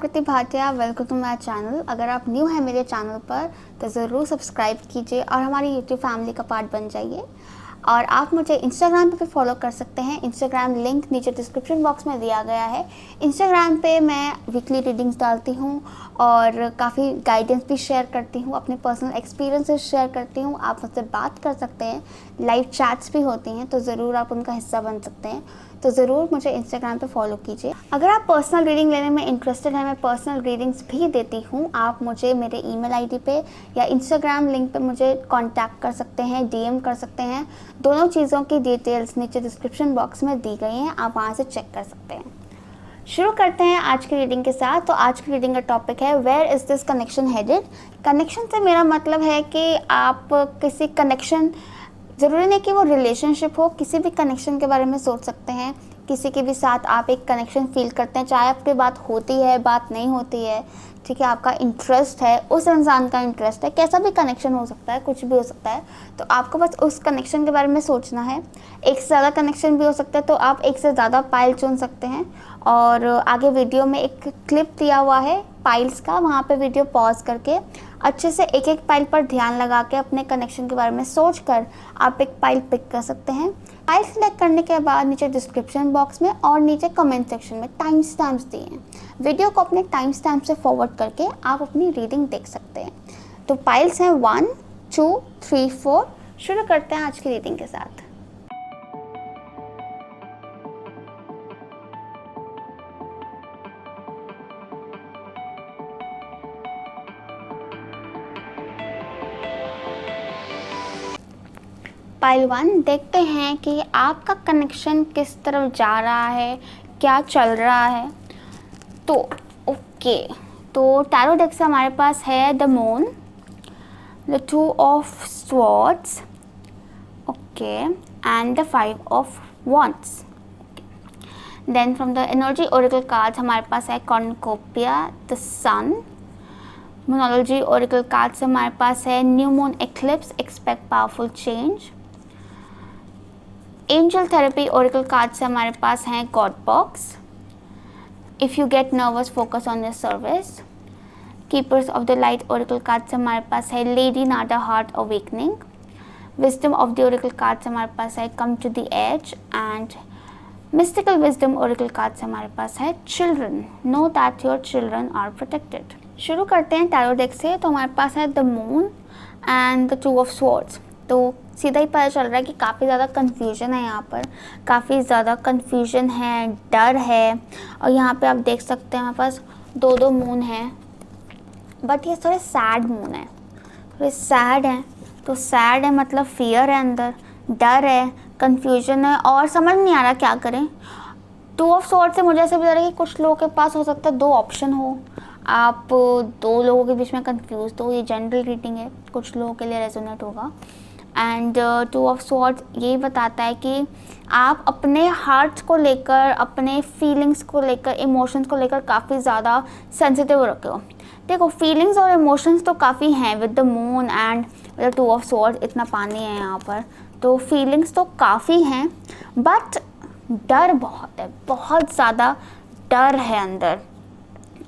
Kriti Bhatia, welcome to my channel. अगर आप new हैं मेरे चैनल पर तो ज़रूर सब्सक्राइब कीजिए और हमारी यूट्यूब फैमिली का पार्ट बन जाइए। और आप मुझे इंस्टाग्राम पे भी फॉलो कर सकते हैं। इंस्टाग्राम लिंक नीचे डिस्क्रिप्शन बॉक्स में दिया गया है। इंस्टाग्राम पे मैं वीकली रीडिंग्स डालती हूँ और काफ़ी गाइडेंस भी शेयर करती हूँ, अपने पर्सनल एक्सपीरियंसेस शेयर करती हूँ। आप मुझसे बात कर सकते हैं, लाइव चैट्स भी होती हैं, तो ज़रूर आप उनका हिस्सा बन सकते हैं। तो ज़रूर मुझे इंस्टाग्राम पे फॉलो कीजिए। अगर आप पर्सनल रीडिंग लेने में इंटरेस्टेड हैं, मैं पर्सनल रीडिंग्स भी देती हूँ। आप मुझे मेरे ईमेल आईडी पे या इंस्टाग्राम लिंक पे मुझे कांटेक्ट कर सकते हैं, डीएम कर सकते हैं। दोनों चीज़ों की डिटेल्स नीचे डिस्क्रिप्शन बॉक्स में दी गई हैं, आप वहाँ से चेक कर सकते हैं। शुरू करते हैं आज की रीडिंग के साथ। तो आज की रीडिंग का टॉपिक है where is this connection headed. Connection से मेरा मतलब है कि आप किसी कनेक्शन, ज़रूरी नहीं कि वो रिलेशनशिप हो, किसी भी कनेक्शन के बारे में सोच सकते हैं। किसी के भी साथ आप एक कनेक्शन फील करते हैं, चाहे आपकी बात होती है, बात नहीं होती है, ठीक है, आपका इंटरेस्ट है, उस इंसान का इंटरेस्ट है, कैसा भी कनेक्शन हो सकता है, कुछ भी हो सकता है। तो आपको बस उस कनेक्शन के बारे में सोचना है। एक से ज़्यादा कनेक्शन भी हो सकता है, तो आप एक से ज़्यादा पाइल चुन सकते हैं। और आगे वीडियो में एक क्लिप दिया हुआ है पाइल्स का, वहाँ पे वीडियो पॉज करके अच्छे से एक एक पाइल पर ध्यान लगा के अपने कनेक्शन के बारे में सोच कर आप एक पाइल पिक कर सकते हैं। पाइल सेलेक्ट करने के बाद नीचे डिस्क्रिप्शन बॉक्स में और नीचे कमेंट सेक्शन में टाइम स्टैम्प्स दिए हैं। वीडियो को अपने टाइम स्टैम्प से फॉरवर्ड करके आप अपनी रीडिंग देख सकते हैं। तो पाइल्स हैं 1, 2, 3, 4। शुरू करते हैं आज की रीडिंग के साथ। पाइल 1, देखते हैं कि आपका कनेक्शन किस तरफ जा रहा है, क्या चल रहा है। तो ओके, तो टैरो डेक से हमारे पास है the moon, the 2 of swords, okay, and the 5 of wands। Then from the energy oracle cards हमारे पास है cornucopia, the sun. Moonology oracle card से हमारे पास है new moon eclipse, expect powerful change. Angel therapy oracle card से हमारे पास हैं god box, if you get nervous focus on your service. Keepers of the light oracle card से हमारे पास है lady Nada heart awakening. Wisdom of the oracle card से हमारे पास है come to the edge. And mystical wisdom oracle card से हमारे पास है children, no that your children are protected. शुरू करते हैं टैरो डेक से। तो हमारे पास है the moon and the 2 of swords. तो सीधा ही पता चल रहा है कि काफ़ी ज़्यादा कन्फ्यूजन है यहाँ पर, काफ़ी ज़्यादा कन्फ्यूजन है, डर है। और यहाँ पे आप देख सकते हैं हमारे पास 2 मून हैं, बट ये थोड़े सैड मून है, थोड़े सैड हैं। तो सैड है मतलब फियर है अंदर, डर है, कन्फ्यूजन है और समझ नहीं आ रहा क्या करें। 2 ऑफ स्वॉर्ड से मुझे ऐसे भी लग रहा है कि कुछ लोगों के पास हो सकता है 2 ऑप्शन हो, आप 2 लोगों के बीच में कंफ्यूज हो। ये जनरल रीडिंग है, कुछ लोगों के लिए रेजोनेट होगा। एंड 2 ऑफ स्वॉर्ड्स यही बताता है कि आप अपने हार्ट को लेकर, अपने फीलिंग्स को लेकर, इमोशंस को लेकर काफ़ी ज़्यादा सेंसिटिव रखे हो। देखो, फीलिंग्स और इमोशंस तो काफ़ी हैं with the moon and with the 2 of swords. इतना पानी है यहाँ पर, तो फीलिंग्स तो काफ़ी हैं, बट डर बहुत है, बहुत ज़्यादा डर है अंदर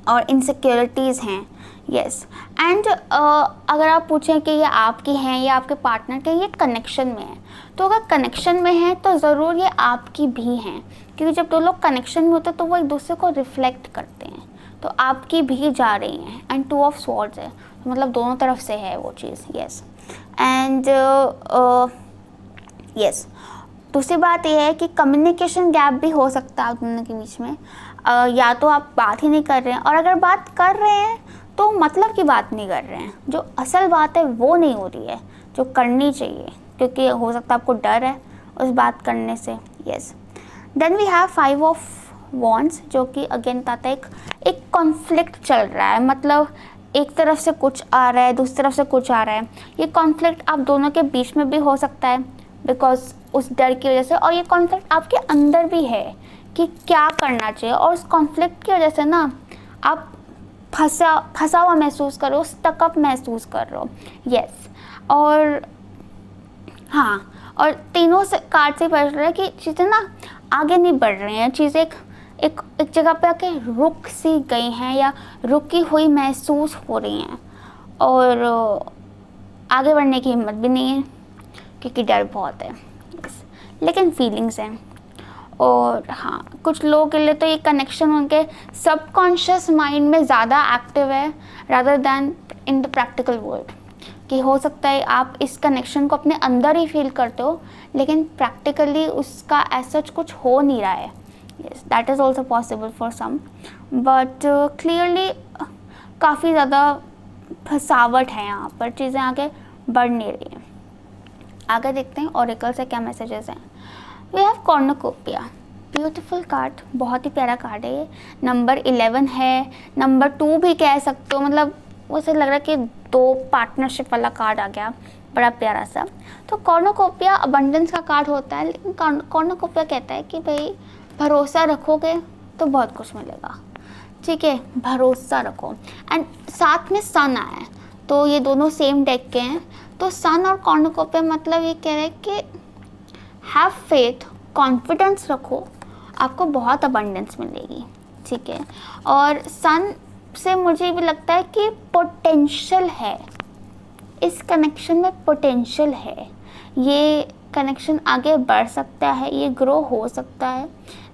और इनसिक्योरिटीज़ हैं। यस, एंड अगर आप पूछें कि ये आपकी हैं या आपके पार्टनर के, ये कनेक्शन में है। तो अगर कनेक्शन में है तो ज़रूर ये आपकी भी हैं, क्योंकि जब 2 लोग कनेक्शन में होते हैं तो वो एक दूसरे को रिफ्लेक्ट करते हैं। तो आपकी भी जा रही हैं। एंड 2 ऑफ स्वॉर्ड्स है, तो मतलब दोनों तरफ से है वो चीज़। यस, एंड यस, दूसरी बात यह है कि कम्युनिकेशन गैप भी हो सकता है आप दोनों के बीच में। या तो आप बात ही नहीं कर रहे हैं, और अगर बात कर रहे हैं तो मतलब की बात नहीं कर रहे हैं, जो असल बात है वो नहीं हो रही है जो करनी चाहिए, क्योंकि हो सकता है आपको डर है उस बात करने से। Yes, then we have 5 of wands, जो कि अगेन बताता है एक कॉन्फ्लिक्ट चल रहा है। मतलब एक तरफ से कुछ आ रहा है, दूसरी तरफ से कुछ आ रहा है। ये कॉन्फ्लिक्ट आप दोनों के बीच में भी हो सकता है बिकॉज उस डर की वजह से, और ये कॉन्फ्लिक्ट आपके अंदर भी है कि क्या करना चाहिए। और उस कॉन्फ्लिक्ट की वजह से ना आप फंसा हुआ महसूस कर रहे हो, स्टकअप महसूस कर रहे हो। यस, और हाँ, और तीनों से कार्ड से पता चल रहा है कि चीज़ें ना आगे नहीं बढ़ रही हैं, चीज़ें एक एक जगह पे आके रुक सी गई हैं या रुकी हुई महसूस हो रही हैं और आगे बढ़ने की हिम्मत भी नहीं है क्योंकि डर बहुत है, लेकिन फीलिंग्स हैं। और हाँ, कुछ लोगों के लिए तो ये कनेक्शन उनके सबकॉन्शियस माइंड में ज़्यादा एक्टिव है rather than in the practical world, कि हो सकता है आप इस कनेक्शन को अपने अंदर ही फील करते हो लेकिन प्रैक्टिकली उसका ऐसा कुछ हो नहीं रहा है। Yes, that is also possible for some, but clearly काफ़ी ज़्यादा फसावट है यहाँ पर, चीज़ें आगे बढ़ नहीं रही हैं। आगे देखते हैं ऑरेकल से क्या मैसेजेस हैं। We have cornucopia, beautiful card, बहुत ही प्यारा कार्ड है ये। नंबर 11 है, नंबर 2 भी कह सकते हो, मतलब वैसे लग रहा है कि 2 पार्टनरशिप वाला कार्ड आ गया, बड़ा प्यारा सा। तो कॉर्नुकोपिया अबंडेंस का कार्ड होता है, लेकिन कॉर्नुकोपिया कहता है कि भाई भरोसा रखोगे तो बहुत कुछ मिलेगा, ठीक है, भरोसा रखो। एंड साथ में सन आया है, तो ये दोनों सेम डेक के हैं। तो सन और कॉर्नुकोपिया मतलब ये कह रहे हैं कि हैव फेथ, कॉन्फिडेंस रखो, आपको बहुत अबंडेंस मिलेगी, ठीक है। और सन से मुझे भी लगता है कि पोटेंशियल है, इस कनेक्शन में पोटेंशियल है, ये कनेक्शन आगे बढ़ सकता है, ये ग्रो हो सकता है,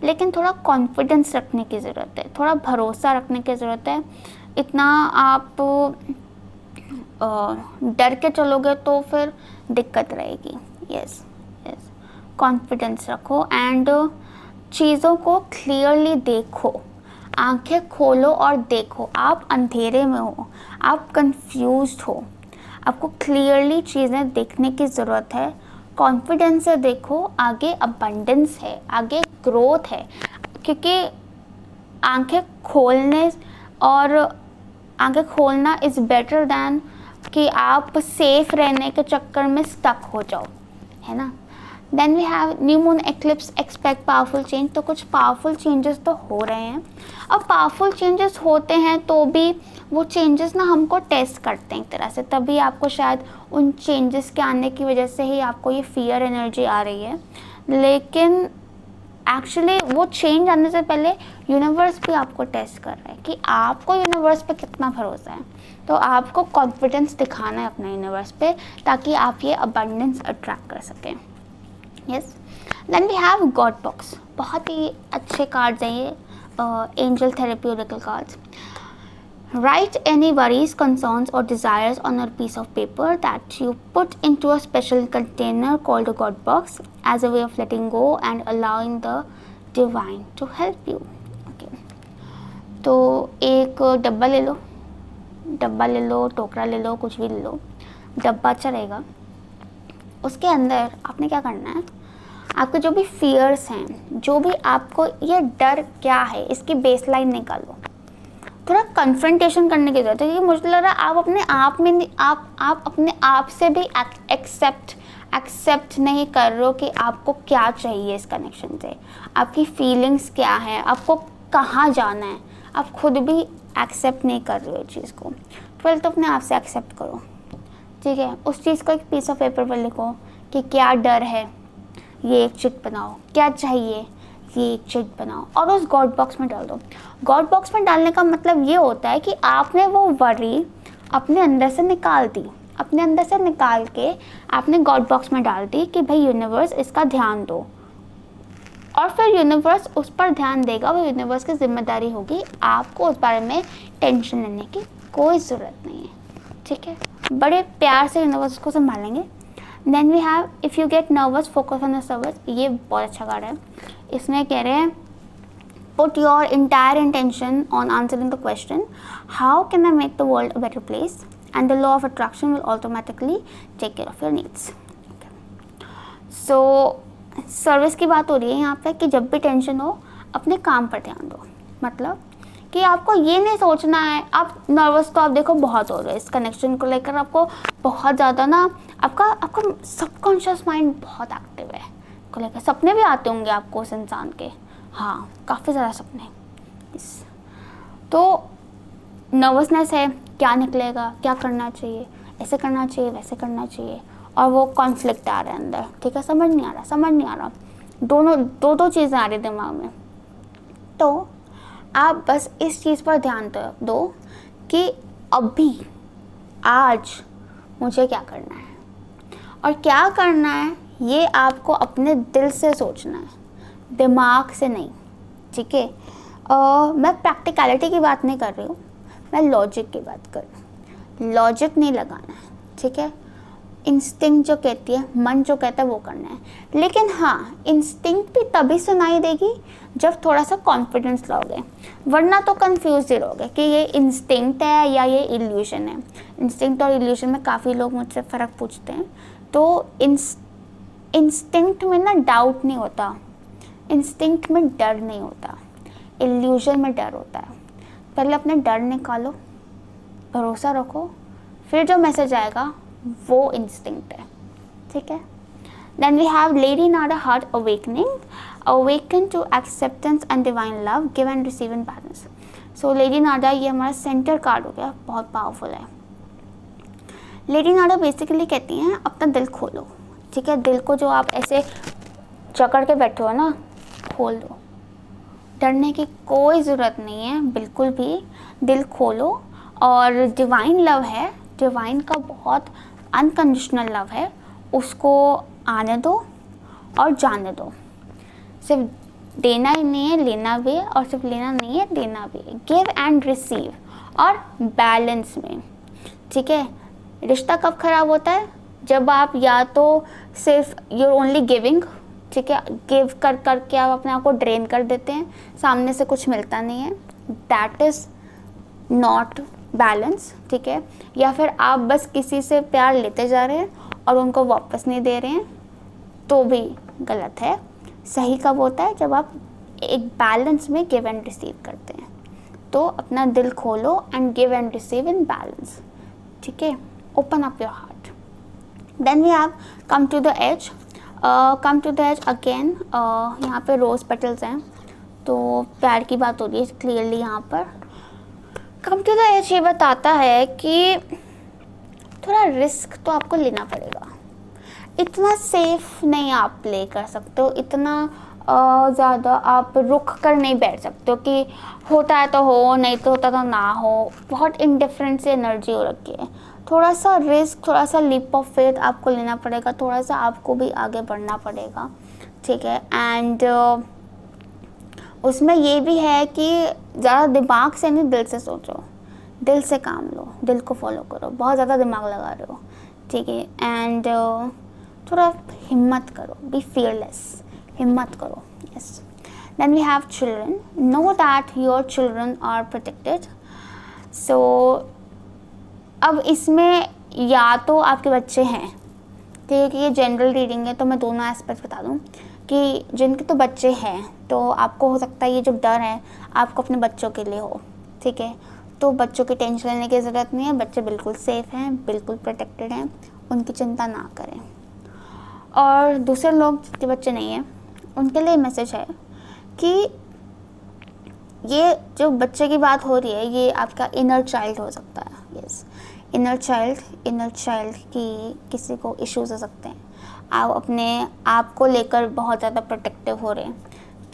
लेकिन थोड़ा कॉन्फिडेंस रखने की ज़रूरत है, थोड़ा भरोसा रखने की ज़रूरत है। इतना आप डर के चलोगे तो फिर दिक्कत रहेगी। यस, कॉन्फिडेंस रखो एंड चीज़ों को क्लियरली देखो, आंखें खोलो और देखो। आप अंधेरे में हो, आप कंफ्यूज्ड हो, आपको क्लियरली चीज़ें देखने की ज़रूरत है। कॉन्फिडेंस से देखो, आगे अबंडेंस है, आगे ग्रोथ है, क्योंकि आंखें खोलने और आंखें खोलना इज़ बेटर दैन कि आप सेफ रहने के चक्कर में स्टक हो जाओ, है ना। Then we have new moon eclipse, expect powerful change. तो कुछ पावरफुल चेंजेस तो हो रहे हैं। अब पावरफुल चेंजेस होते हैं तो भी वो चेंजेस ना हमको टेस्ट करते हैं एक तरह से, तभी आपको शायद उन चेंजेस के आने की वजह से ही आपको ये फियर एनर्जी आ रही है। लेकिन एक्चुअली वो चेंज आने से पहले यूनिवर्स भी आपको टेस्ट कर रहा है कि आपको यूनिवर्स पे कितना भरोसा है। तो आपको कॉन्फिडेंस दिखाना है अपने यूनिवर्स पे, ताकि आप ये अबंडेंस अट्रैक्ट कर सकें। Yes, then we have god box, बहुत ही अच्छे कार्ड्स हैं ये, angel therapy oracle cards. Write any worries, concerns or desires on a piece of paper that you put into a special container called a God box as a way of letting go and allowing the divine to help you. Okay. तो एक डब्बा ले लो, टोकरा ले लो, कुछ भी ले लो, डब्बा अच्छा रहेगा। उसके अंदर आपने क्या करना है, आपके जो भी फियर्स हैं, जो भी आपको ये डर क्या है, इसकी बेसलाइन निकालो। थोड़ा कन्फ्रंटेशन करने की ज़रूरत है, क्योंकि मुझे लग रहा है आप अपने आप में आप अपने आप से भी एक्सेप्ट नहीं कर रहे हो कि आपको क्या चाहिए इस कनेक्शन से, आपकी फीलिंग्स क्या है, आपको कहाँ जाना है, आप खुद भी एक्सेप्ट नहीं कर रहे हो चीज़ को। पहले तो अपने आप से एक्सेप्ट करो, ठीक है। उस चीज़ को एक पीस ऑफ पेपर पर लिखो कि क्या डर है, ये एक चिट बनाओ, क्या चाहिए ये एक चिट बनाओ और उस गॉड बॉक्स में डाल दो। गॉड बॉक्स में डालने का मतलब ये होता है कि आपने वो वरी अपने अंदर से निकाल दी, अपने अंदर से निकाल के आपने गॉड बॉक्स में डाल दी कि भाई यूनिवर्स इसका ध्यान दो, और फिर यूनिवर्स उस पर ध्यान देगा, वो यूनिवर्स की जिम्मेदारी होगी, आपको उस बारे में टेंशन लेने की कोई ज़रूरत नहीं है, ठीक है। बड़े प्यार से यूनिवर्स को संभालेंगे। Then we have if you get nervous focus on the service, ये बहुत अच्छा कार्ड है। इसमें कह रहे हैं put your entire intention on answering the question how can I make the world a better place and the law of attraction will automatically take care of your needs. So service की बात हो रही है यहाँ पे कि जब भी टेंशन हो अपने काम पर ध्यान दो, मतलब कि आपको ये नहीं सोचना है, आप नर्वस तो आप देखो बहुत हो रहे हो इस कनेक्शन को लेकर, आपको बहुत ज़्यादा ना आपका सबकॉन्शियस माइंड बहुत एक्टिव है को लेकर। सपने भी आते होंगे आपको उस इंसान के, हाँ काफ़ी ज़्यादा सपने। तो नर्वसनेस है, क्या निकलेगा, क्या करना चाहिए, ऐसे करना चाहिए, वैसे करना चाहिए, और वो कॉन्फ्लिक्ट आ रहा है अंदर, ठीक है, समझ नहीं आ रहा, दो चीज़ें आ रही दिमाग में। तो आप बस इस चीज़ पर ध्यान दो कि अभी आज मुझे क्या करना है, और क्या करना है ये आपको अपने दिल से सोचना है, दिमाग से नहीं, ठीक है। मैं प्रैक्टिकलिटी की बात नहीं कर रही हूँ, मैं लॉजिक की बात कर रही हूँ। लॉजिक नहीं लगाना है, ठीक है। इंस्टिंक्ट जो कहती है, मन जो कहता है वो करना है। लेकिन हाँ, इंस्टिंक्ट भी तभी सुनाई देगी जब थोड़ा सा कॉन्फिडेंस लाओगे, वरना तो कंफ्यूज ही रहोगे कि ये इंस्टिंक्ट है या ये इल्यूशन है। इंस्टिंक्ट और इल्यूशन में काफ़ी लोग मुझसे फ़र्क पूछते हैं। तो इंस्टिंक्ट में ना डाउट नहीं होता, इंस्टिंक्ट में डर नहीं होता, इल्यूशन में डर होता है। पहले अपने डर निकालो, भरोसा रखो, फिर जो मैसेज आएगा वो इंस्टिंक्ट है, ठीक है। Then we have Lady Nada Heart Awakening, awaken to acceptance and divine love, give and receive in balance. So Lady Nada ये हमारा सेंटर कार्ड हो गया, बहुत पावरफुल है। लेडी नाडा बेसिकली कहती हैं अपना दिल खोलो, ठीक है। दिल को जो आप ऐसे जकड़ के बैठे हो ना, खोल दो। डरने की कोई ज़रूरत नहीं है बिल्कुल भी, दिल खोलो। और डिवाइन लव है, डिवाइन का बहुत अनकंडीशनल लव है, उसको आने दो और जाने दो। सिर्फ देना ही नहीं है, लेना भी है, और सिर्फ लेना नहीं है, देना भी है। गिव एंड रिसीव और बैलेंस में, ठीक है। रिश्ता कब ख़राब होता है? जब आप या तो सिर्फ यूर ओनली गिविंग, ठीक है, गिव कर करके आप अपने आप को ड्रेन कर देते हैं, सामने से कुछ मिलता नहीं है, दैट इज़ नॉट बैलेंस, ठीक है। या फिर आप बस किसी से प्यार लेते जा रहे हैं और उनको वापस नहीं दे रहे हैं, तो भी गलत है। सही कब होता है? जब आप एक बैलेंस में गिव एंड रिसीव करते हैं। तो अपना दिल खोलो and give and receive in balance, ठीक है। Open up your heart. Then we have come to the edge. Come to the edge again, यहाँ पे रोज़ पेटल्स हैं, तो प्यार की बात हो रही है क्लियरली यहाँ पर। कम टू द एज ये बताता है कि थोड़ा रिस्क तो आपको लेना पड़ेगा। इतना सेफ नहीं आप प्ले कर सकते हो, इतना ज़्यादा आप रुक कर नहीं बैठ सकते हो कि होता है तो हो, नहीं तो होता तो ना हो। बहुत इंडिफरेंट सी एनर्जी हो रखी है। थोड़ा सा रिस्क, थोड़ा सा लीप ऑफ फेथ आपको लेना पड़ेगा, थोड़ा सा आपको भी आगे बढ़ना पड़ेगा, ठीक है। एंड उसमें ये भी है कि ज़्यादा दिमाग से नहीं, दिल से सोचो, दिल से काम लो, दिल को फॉलो करो। बहुत ज़्यादा दिमाग लगा रहे हो, ठीक है। एंड थोड़ा हिम्मत करो, बी फियरलेस, हिम्मत करो, yes. Then we have children. No that your children are protected. So अब इसमें या तो आपके बच्चे हैं, ठीक है, ये जनरल रीडिंग है तो मैं दोनों एस्पेक्ट बता दूँ कि जिनके तो बच्चे हैं तो आपको हो सकता है ये जो डर है आपको अपने बच्चों के लिए हो, ठीक है। तो बच्चों की टेंशन लेने की ज़रूरत नहीं है, बच्चे बिल्कुल सेफ़ हैं, बिल्कुल प्रोटेक्टेड हैं, उनकी चिंता ना करें। और दूसरे लोग जिनके बच्चे नहीं हैं उनके लिए मैसेज है कि ये जो बच्चे की बात हो रही है ये आपका इनर चाइल्ड हो सकता है, यस। इनर चाइल्ड की किसी को इश्यूज हो सकते हैं, आप अपने आप को लेकर बहुत ज़्यादा प्रोटेक्टिव हो रहे हैं,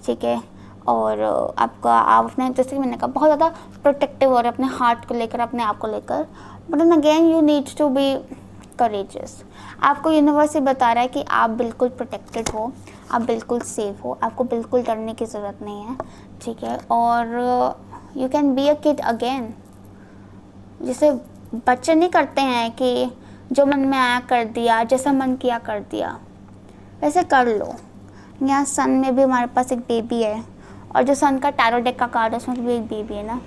ठीक है। और आप अपने, जैसे कि मैंने कहा, बहुत ज़्यादा प्रोटेक्टिव हो रहे हैं अपने हार्ट को लेकर, अपने आप को लेकर। But then again you need to be courageous. आपको यूनिवर्स ही बता रहा है कि आप बिल्कुल प्रोटेक्टेड हो, आप बिल्कुल सेफ हो, आपको बिल्कुल डरने की ज़रूरत नहीं है, ठीक है। और you can be a kid again. जैसे बच्चे नहीं करते हैं कि जो मन में आया कर दिया, जैसा मन किया कर दिया, वैसे कर लो। यहाँ सन में भी हमारे पास एक बेबी है, और जो सन का टैरो डेक का कार्ड है उसमें भी एक बेबी है ना।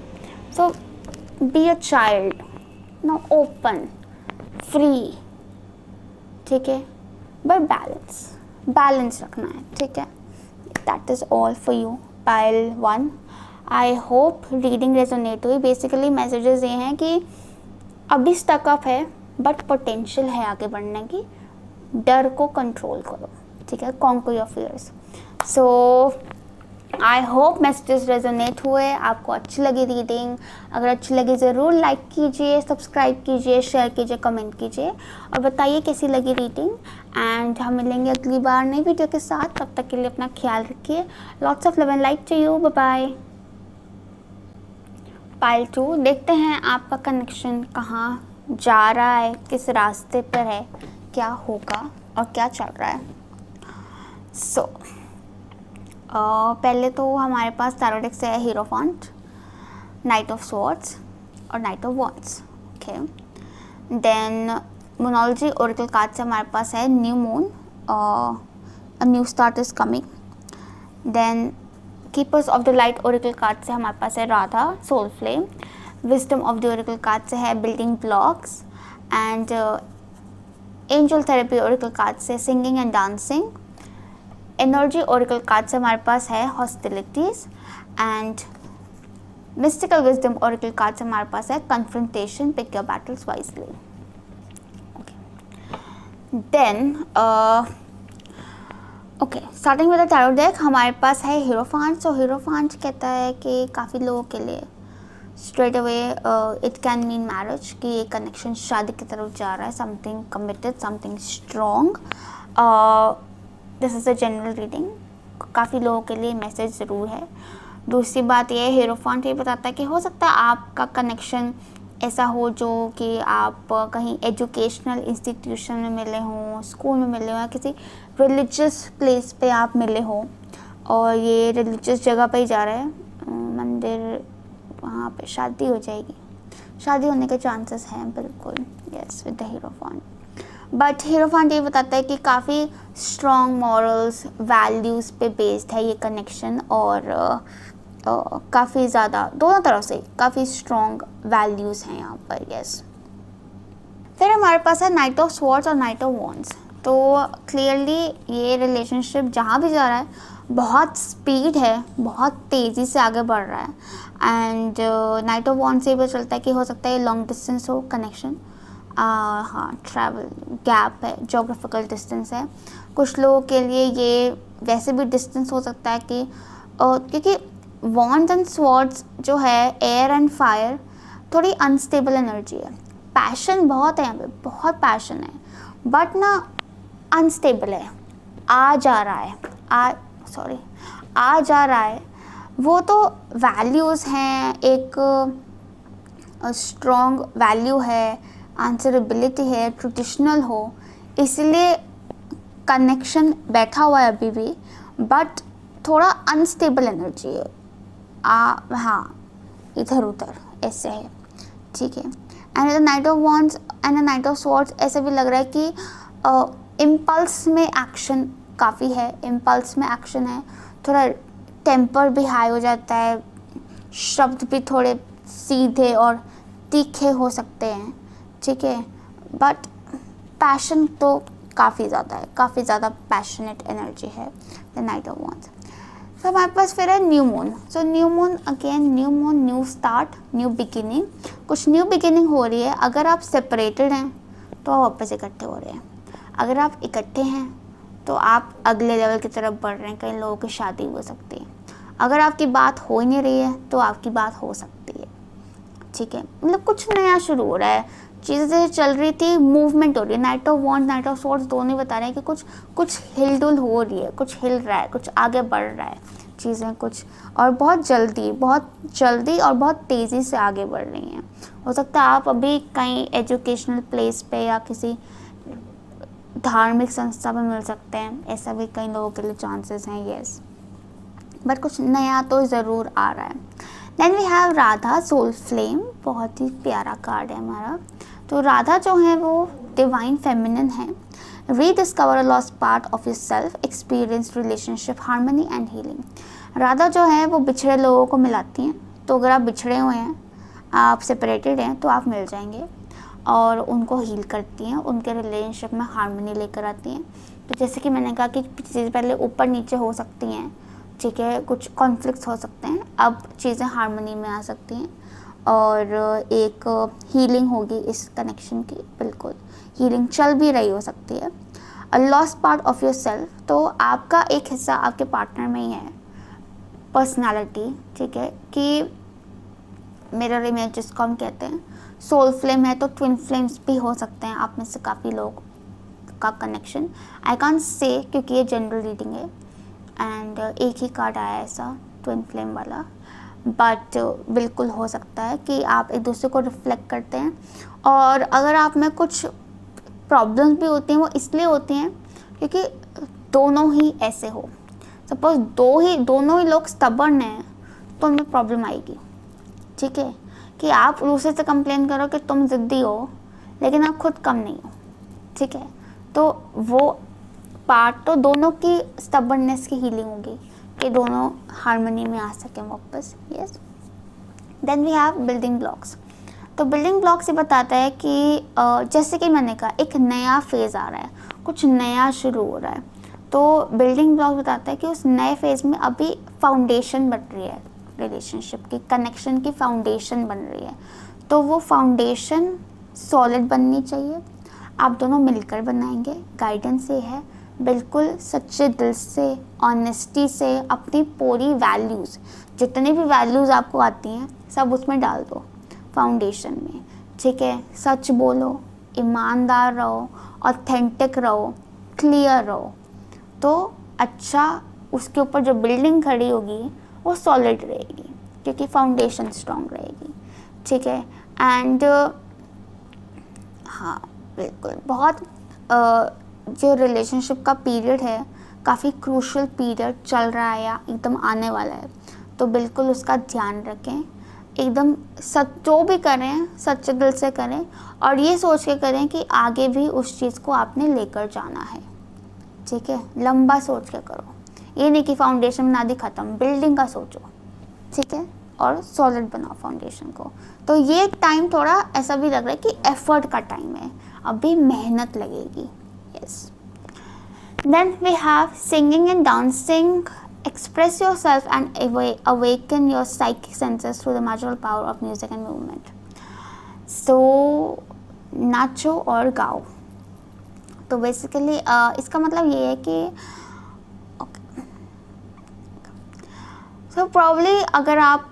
So be a child, no, open, free, ठीक है, बट बैलेंस रखना है, ठीक है। That is all for you pile 1। I hope reading resonate हुई। बेसिकली मैसेजेस ये हैं कि अभी स्टक अप है बट पोटेंशियल है आगे बढ़ने की। डर को कंट्रोल करो, ठीक है, conquer your fears. So I hope messages resonate हुए, आपको अच्छी लगी रीडिंग। अगर अच्छी लगी ज़रूर लाइक कीजिए, सब्सक्राइब कीजिए, शेयर कीजिए, कमेंट कीजिए और बताइए कैसी लगी रीडिंग। एंड हम मिलेंगे अगली बार नई वीडियो के साथ। तब तक के लिए अपना ख्याल रखिए। Lots of love and like to you. Bye bye. Pile 2, देखते हैं आपका कनेक्शन कहाँ जा रहा है, किस रास्ते पर है, क्या होगा और क्या चल रहा है। सो पहले तो हमारे पास टैरो डेक से है हीरोफॉन्ट, नाइट ऑफ स्वॉर्ड्स और knight of wands. Okay, then moonology oracle card से हमारे पास है new moon, a new start is coming. Then keepers of the light oracle card से हमारे पास है Radha, soul flame. Wisdom of the oracle card से है building blocks. And angel therapy oracle card से singing and dancing. Energy oracle card से हमारे पास है hostilities. And mystical wisdom oracle card से हमारे पास है confrontation, pick your battles wisely. Then okay, starting with the tarot deck हमारे पास है हीरोफांट। सो हीरोफांट कहता है कि काफ़ी लोगों के लिए straight away it can mean marriage, कि ये कनेक्शन शादी की तरफ जा रहा है, something committed, something strong. This is a general reading, काफ़ी लोगों के लिए मैसेज ज़रूर है। दूसरी बात ये, हीरोफांट ये बताता है कि हो सकता है आपका कनेक्शन ऐसा हो जो कि आप कहीं एजुकेशनल इंस्टीट्यूशन में मिले हों, स्कूल में मिले हों, या किसी रिलीजियस प्लेस पे आप मिले हों और ये रिलीजियस जगह पे ही जा रहा है, मंदिर, वहाँ पे शादी हो जाएगी, शादी होने के चांसेस हैं बिल्कुल, यस, विद द हीरोफांट। बट हीरोफांट ये बताता है कि काफ़ी स्ट्रॉन्ग मॉरल्स, वैल्यूज़ पे बेस्ड है ये कनेक्शन और काफ़ी ज़्यादा दोनों तरफ से काफ़ी स्ट्रॉन्ग वैल्यूज़ हैं यहाँ पर, यस। फिर हमारे पास है नाइट ऑफ स्वॉर्ड्स और नाइट ऑफ वॉन्ड्स। तो क्लियरली ये रिलेशनशिप जहाँ भी जा रहा है बहुत स्पीड है, बहुत तेज़ी से आगे बढ़ रहा है। एंड नाइट ऑफ वॉन्ड्स से ये पता चलता है कि हो सकता है ये लॉन्ग डिस्टेंस हो कनेक्शन, हाँ, ट्रैवल गैप है, जोग्राफिकल डिस्टेंस है। कुछ लोगों के लिए ये वैसे भी डिस्टेंस हो सकता है कि क्योंकि वॉन्ड्स एंड स्वॉर्ड्स जो है एयर एंड फायर, थोड़ी अनस्टेबल एनर्जी है। पैशन बहुत है यहाँ पे, बहुत पैशन है, बट ना अनस्टेबल है, आ जा रहा है, आ जा रहा है। वो तो वैल्यूज़ हैं, एक स्ट्रॉन्ग वैल्यू है, आंसरेबिलिटी है, ट्रेडिशनल हो, इसलिए कनेक्शन बैठा हुआ है अभी भी, बट थोड़ा अनस्टेबल एनर्जी है। हाँ, इधर उधर ऐसे है, ठीक है। And the night of wands and the night of swords ऐसे भी लग रहा है कि इम्पल्स में एक्शन काफ़ी है, इम्पल्स में एक्शन है, थोड़ा टेम्पर भी हाई हो जाता है, शब्द भी थोड़े सीधे और तीखे हो सकते हैं, ठीक है, बट पैशन तो काफ़ी ज़्यादा है, काफ़ी ज़्यादा पैशनेट एनर्जी है द नाइट ऑफ वॉन्ड्स। तो हमारे पास फिर है new moon. So new moon again, new moon, new start, new beginning, कुछ न्यू बिगिनिंग हो रही है। अगर आप सेपरेटेड हैं तो आप वापस इकट्ठे हो रहे हैं, अगर आप इकट्ठे हैं तो आप अगले लेवल की तरफ बढ़ रहे हैं, कई लोगों की शादी हो सकती है। अगर आपकी बात हो ही नहीं रही है तो आपकी बात हो सकती है, ठीक है, मतलब कुछ नया शुरू हो रहा है, चीज़ें जैसे चल रही थी मूवमेंट हो रही है। Night of wands, night of swords दोनों ही बता रहे हैं कि कुछ हिलडुल हो रही है, कुछ हिल रहा है, कुछ आगे बढ़ रहा है चीज़ें, कुछ और बहुत जल्दी और बहुत तेज़ी से आगे बढ़ रही हैं। हो सकता है आप अभी कहीं एजुकेशनल प्लेस पे या किसी धार्मिक संस्था में मिल सकते हैं, ऐसा भी कई लोगों के लिए चांसेस हैं, यस, बट कुछ नया तो ज़रूर आ रहा है। Then we have Radha, soul flame, बहुत ही प्यारा कार्ड है हमारा। तो राधा जो है वो डिवाइन फेमिनिन है। Rediscover a lost part of your self, experience relationship, harmony and healing. Radha जो है वो बिछड़े लोगों को मिलाती हैं, तो अगर आप बिछड़े हुए हैं, आप सेपरेटेड हैं, तो आप मिल जाएंगे और उनको हील करती हैं, उनके रिलेशनशिप में हार्मनी लेकर आती हैं। तो जैसे कि मैंने कहा कि चीज़ें पहले ऊपर नीचे हो सकती हैं, ठीक है, कुछ कॉन्फ्लिक्ट्स हो सकते हैं, अब चीज़ें हार्मनी में आ सकती हैं और एक हीलिंग होगी इस कनेक्शन की, बिल्कुल हीलिंग चल भी रही हो सकती है। A lost part of your self, तो आपका एक हिस्सा आपके पार्टनर में ही है, पर्सनालिटी, ठीक है, कि मिरर इमेज जिसको हम कहते हैं, सोल फ्लेम है तो ट्विन फ्लेम्स भी हो सकते हैं आप में से काफ़ी लोग का कनेक्शन। आई कांट से क्योंकि ये जनरल रीडिंग है एंड एक ही कार्ड आया ऐसा ट्विन फ्लेम वाला, बट बिल्कुल हो सकता है कि आप एक दूसरे को रिफ्लेक्ट करते हैं। और अगर आप में कुछ प्रॉब्लम्स भी होती हैं वो इसलिए होती हैं क्योंकि दोनों ही ऐसे हो। सपोज दोनों ही लोग स्टबर्न हैं तो उनमें प्रॉब्लम आएगी, ठीक है, कि आप दूसरे से कंप्लेन करो कि तुम ज़िद्दी हो लेकिन आप खुद कम नहीं हो, ठीक है, तो वो पार्ट तो दोनों की स्टबर्ननेस की हीलिंग होगी कि दोनों हार्मनी में आ सकें वापस। Yes, then we have building blocks. तो बिल्डिंग ब्लॉक्स ये बताता है कि जैसे कि मैंने कहा एक नया फेज़ आ रहा है, कुछ नया शुरू हो रहा है, तो बिल्डिंग ब्लॉक बताता है कि उस नए फेज़ में अभी फाउंडेशन बन रही है, रिलेशनशिप की, कनेक्शन की फाउंडेशन बन रही है, तो वो फाउंडेशन सॉलिड बननी चाहिए। आप दोनों मिलकर बनाएंगे। गाइडेंस ये है, बिल्कुल सच्चे दिल से, ऑनेस्टी से अपनी पूरी वैल्यूज़, जितनी भी वैल्यूज़ आपको आती हैं सब उसमें डाल दो फाउंडेशन में, ठीक है। सच बोलो, ईमानदार रहो, ऑथेंटिक रहो, क्लियर रहो, तो अच्छा उसके ऊपर जो बिल्डिंग खड़ी होगी वो सॉलिड रहेगी क्योंकि फाउंडेशन स्ट्रॉन्ग रहेगी, ठीक है। एंड हाँ बिल्कुल, बहुत जो रिलेशनशिप का पीरियड है काफ़ी क्रूशल पीरियड चल रहा है या एकदम आने वाला है, तो बिल्कुल उसका ध्यान रखें। एकदम जो भी करें सच्चे दिल से करें और ये सोच के करें कि आगे भी उस चीज़ को आपने लेकर जाना है, ठीक है। लंबा सोच के करो, ये नहीं कि फाउंडेशन बना दी ख़त्म, बिल्डिंग का सोचो, ठीक है, और सॉलिड बनाओ फाउंडेशन को। तो ये टाइम थोड़ा ऐसा भी लग रहा है कि एफर्ट का टाइम है, अभी मेहनत लगेगी। Yes, then we have singing and dancing. Express yourself and awaken your psychic senses through the magical power of music and movement. So नाचो और गाओ। तो बेसिकली इसका मतलब ये है कि प्रॉब्ली अगर आप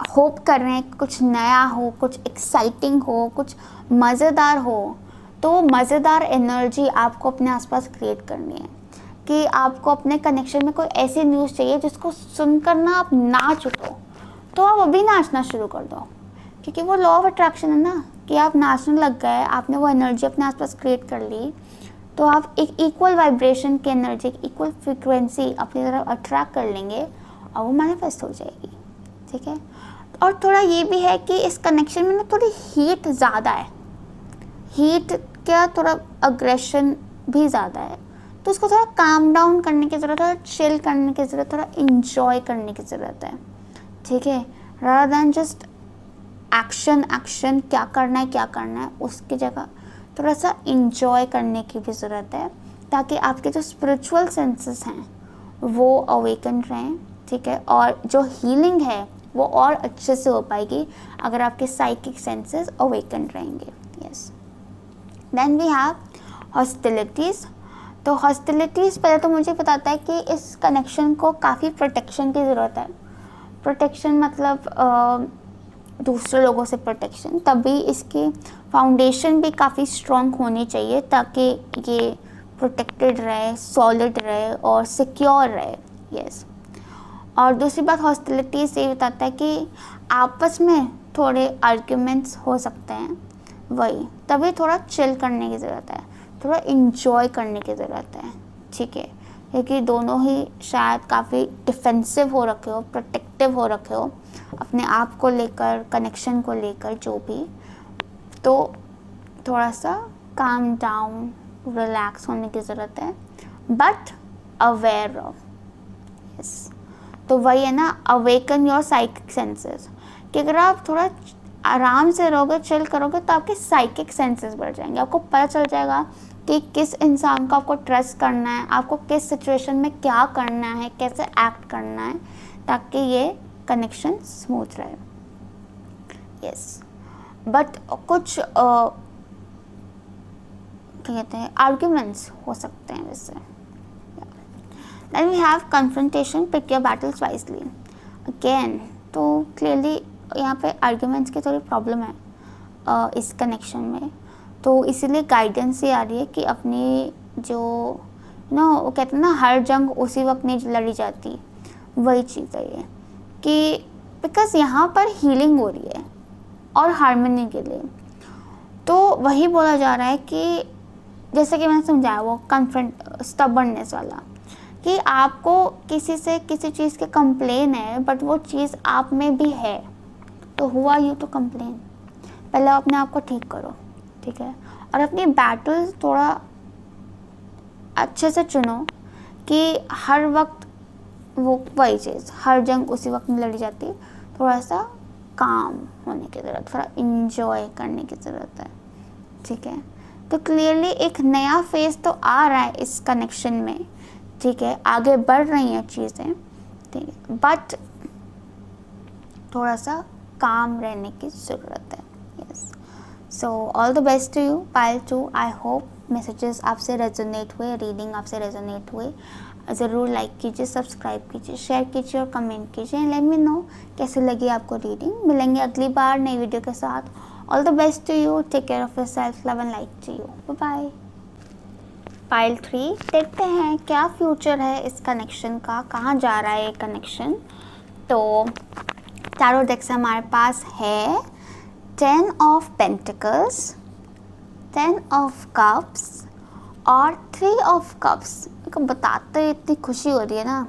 होप कर रहे हैं कुछ नया हो, कुछ एक्साइटिंग हो, कुछ मज़ेदार हो, तो मज़ेदार एनर्जी आपको अपने आसपास क्रिएट करनी है कि आपको अपने कनेक्शन में कोई ऐसी न्यूज़ चाहिए जिसको सुनकर ना आप नाच उठो, तो आप अभी नाचना शुरू कर दो क्योंकि वो लॉ ऑफ अट्रैक्शन है ना कि आप नाचने लग गए, आपने वो एनर्जी अपने आसपास क्रिएट कर ली, तो आप एक इक्वल वाइब्रेशन की एनर्जी, एक इक्वल फ्रिक्वेंसी अपनी तरफ अट्रैक्ट कर लेंगे और वो मैनिफेस्ट हो जाएगी, ठीक है। और थोड़ा ये भी है कि इस कनेक्शन में ना थोड़ी हीट ज़्यादा है, हीट क्या, थोड़ा अग्रेशन भी ज़्यादा है, तो उसको थोड़ा काम डाउन करने की ज़रूरत है, चिल करने की ज़रूरत है, थोड़ा इन्जॉय करने की ज़रूरत है, ठीक है। रादर दैन जस्ट एक्शन क्या करना है उसकी जगह थोड़ा सा इन्जॉय करने की भी ज़रूरत है ताकि आपके जो स्पिरिचुअल सेंसेस हैं वो अवेकन रहें, ठीक है, और जो हीलिंग है वो और अच्छे से हो पाएगी अगर आपके साइकिक सेंसेस अवेकन रहेंगे। Yes, then we have hostilities. तो हॉस्टिलिटीज़ पहले तो मुझे बताता है कि इस कनेक्शन को काफ़ी प्रोटेक्शन की ज़रूरत है। प्रोटेक्शन मतलब दूसरे लोगों से प्रोटेक्शन, तभी इसकी फाउंडेशन भी काफ़ी स्ट्रॉन्ग होनी चाहिए ताकि ये प्रोटेक्टेड रहे, सॉलिड रहे और सिक्योर रहे। यस, और दूसरी बात हॉस्टिलिटी से ये बताता है कि आपस में थोड़े आर्ग्यूमेंट्स हो सकते हैं, वही तभी थोड़ा चिल करने की ज़रूरत है, थोड़ा इन्जॉय करने की ज़रूरत है, ठीक है, क्योंकि दोनों ही शायद काफ़ी डिफेंसिव हो रखे हो, प्रोटेक्टिव हो रखे हो अपने आप को लेकर, कनेक्शन को लेकर, जो भी, तो थोड़ा सा काम डाउन, रिलैक्स होने की ज़रूरत है, बट अवेयर रहो। यस, तो वही है ना, अवेकन योर साइकिक सेंसेस, कि अगर आप थोड़ा आराम से रहोगे, चिल करोगे, तो आपके साइकिक सेंसेस बढ़ जाएंगे। आपको पता चल जाएगा कि किस इंसान को आपको ट्रस्ट करना है, आपको किस सिचुएशन में क्या करना है, कैसे एक्ट करना है, ताकि ये कनेक्शन स्मूथ रहे। यस, बट कुछ क्या कहते हैं, आर्ग्यूमेंट्स हो सकते हैं वैसे। Then we have confrontation, pick your battles wisely. Again तो क्लियरली यहाँ पे आर्ग्यूमेंट्स की थोड़ी प्रॉब्लम है इस कनेक्शन में, तो इसीलिए गाइडेंस ये आ रही है कि अपनी जो वो कहते हैं ना, हर जंग उसी वक्त नहीं लड़ी जाती, वही चीज़ है ये कि बिकॉज यहाँ पर हीलिंग हो रही है और हार्मनी के लिए। तो वही बोला जा रहा है कि जैसे कि मैंने समझाया वो स्टबर्ननेस वाला, कि आपको किसी से किसी चीज़ के कंप्लेन है बट वो चीज़ आप में भी है, तो हुआ यू टू कंप्लेन। पहले अपने आप को ठीक करो, ठीक है, और अपनी बैटल थोड़ा अच्छे से चुनो कि हर वक्त वो वही चीज़, हर जंग उसी वक्त में लड़ी जाती, थोड़ा सा काम होने की ज़रूरत, थोड़ा इंजॉय करने की ज़रूरत है, ठीक है। तो क्लियरली एक नया फेज तो आ रहा है इस कनेक्शन में, ठीक है, आगे बढ़ रही हैं चीज़ें, ठीक है, बट थोड़ा सा काम रहने की ज़रूरत है। Yes, so all the best to you pile 2। I hope messages आपसे रेजोनेट हुए, रीडिंग आपसे रेजोनेट हुए। ज़रूर लाइक कीजिए, सब्सक्राइब कीजिए, शेयर कीजिए और कमेंट कीजिए। लेट मी नो कैसे लगी आपको रीडिंग। मिलेंगे अगली बार नई वीडियो के साथ। All the best to you, take care of yourself, love and like to you, bye bye. Pile 3 देखते हैं क्या फ्यूचर है इस कनेक्शन का, कहाँ जा रहा है ये कनेक्शन। तो टैरो डेक से हमारे पास है 10 ऑफ पेंटिकल्स, 10 ऑफ कप्स और 3 ऑफ कप्स। बताते इतनी खुशी हो रही है ना।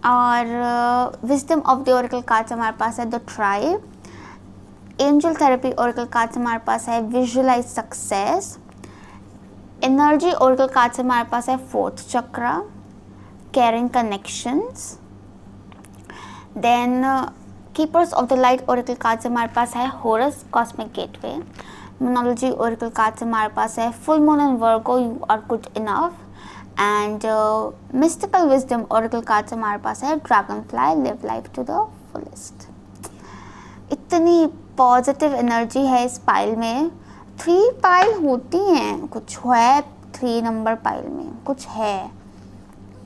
और wisdom of the oracle cards हमारे पास है the tribe. Angel therapy oracle cards हमारे पास है visualise success. Energy oracle cards हमारे पास है 4th chakra, caring connections. Then keepers of the light oracle cards हमारे पास है Horus, cosmic gateway. Moonology oracle cards हमारे पास है full moon and Virgo, you are good enough. And mystical wisdom oracle cards हमारे पास है dragonfly, live life to the fullest. इतनी पॉजिटिव एनर्जी है इस पाइल में। 3 पाइल होती हैं, कुछ है 3 नंबर पाइल में, कुछ है,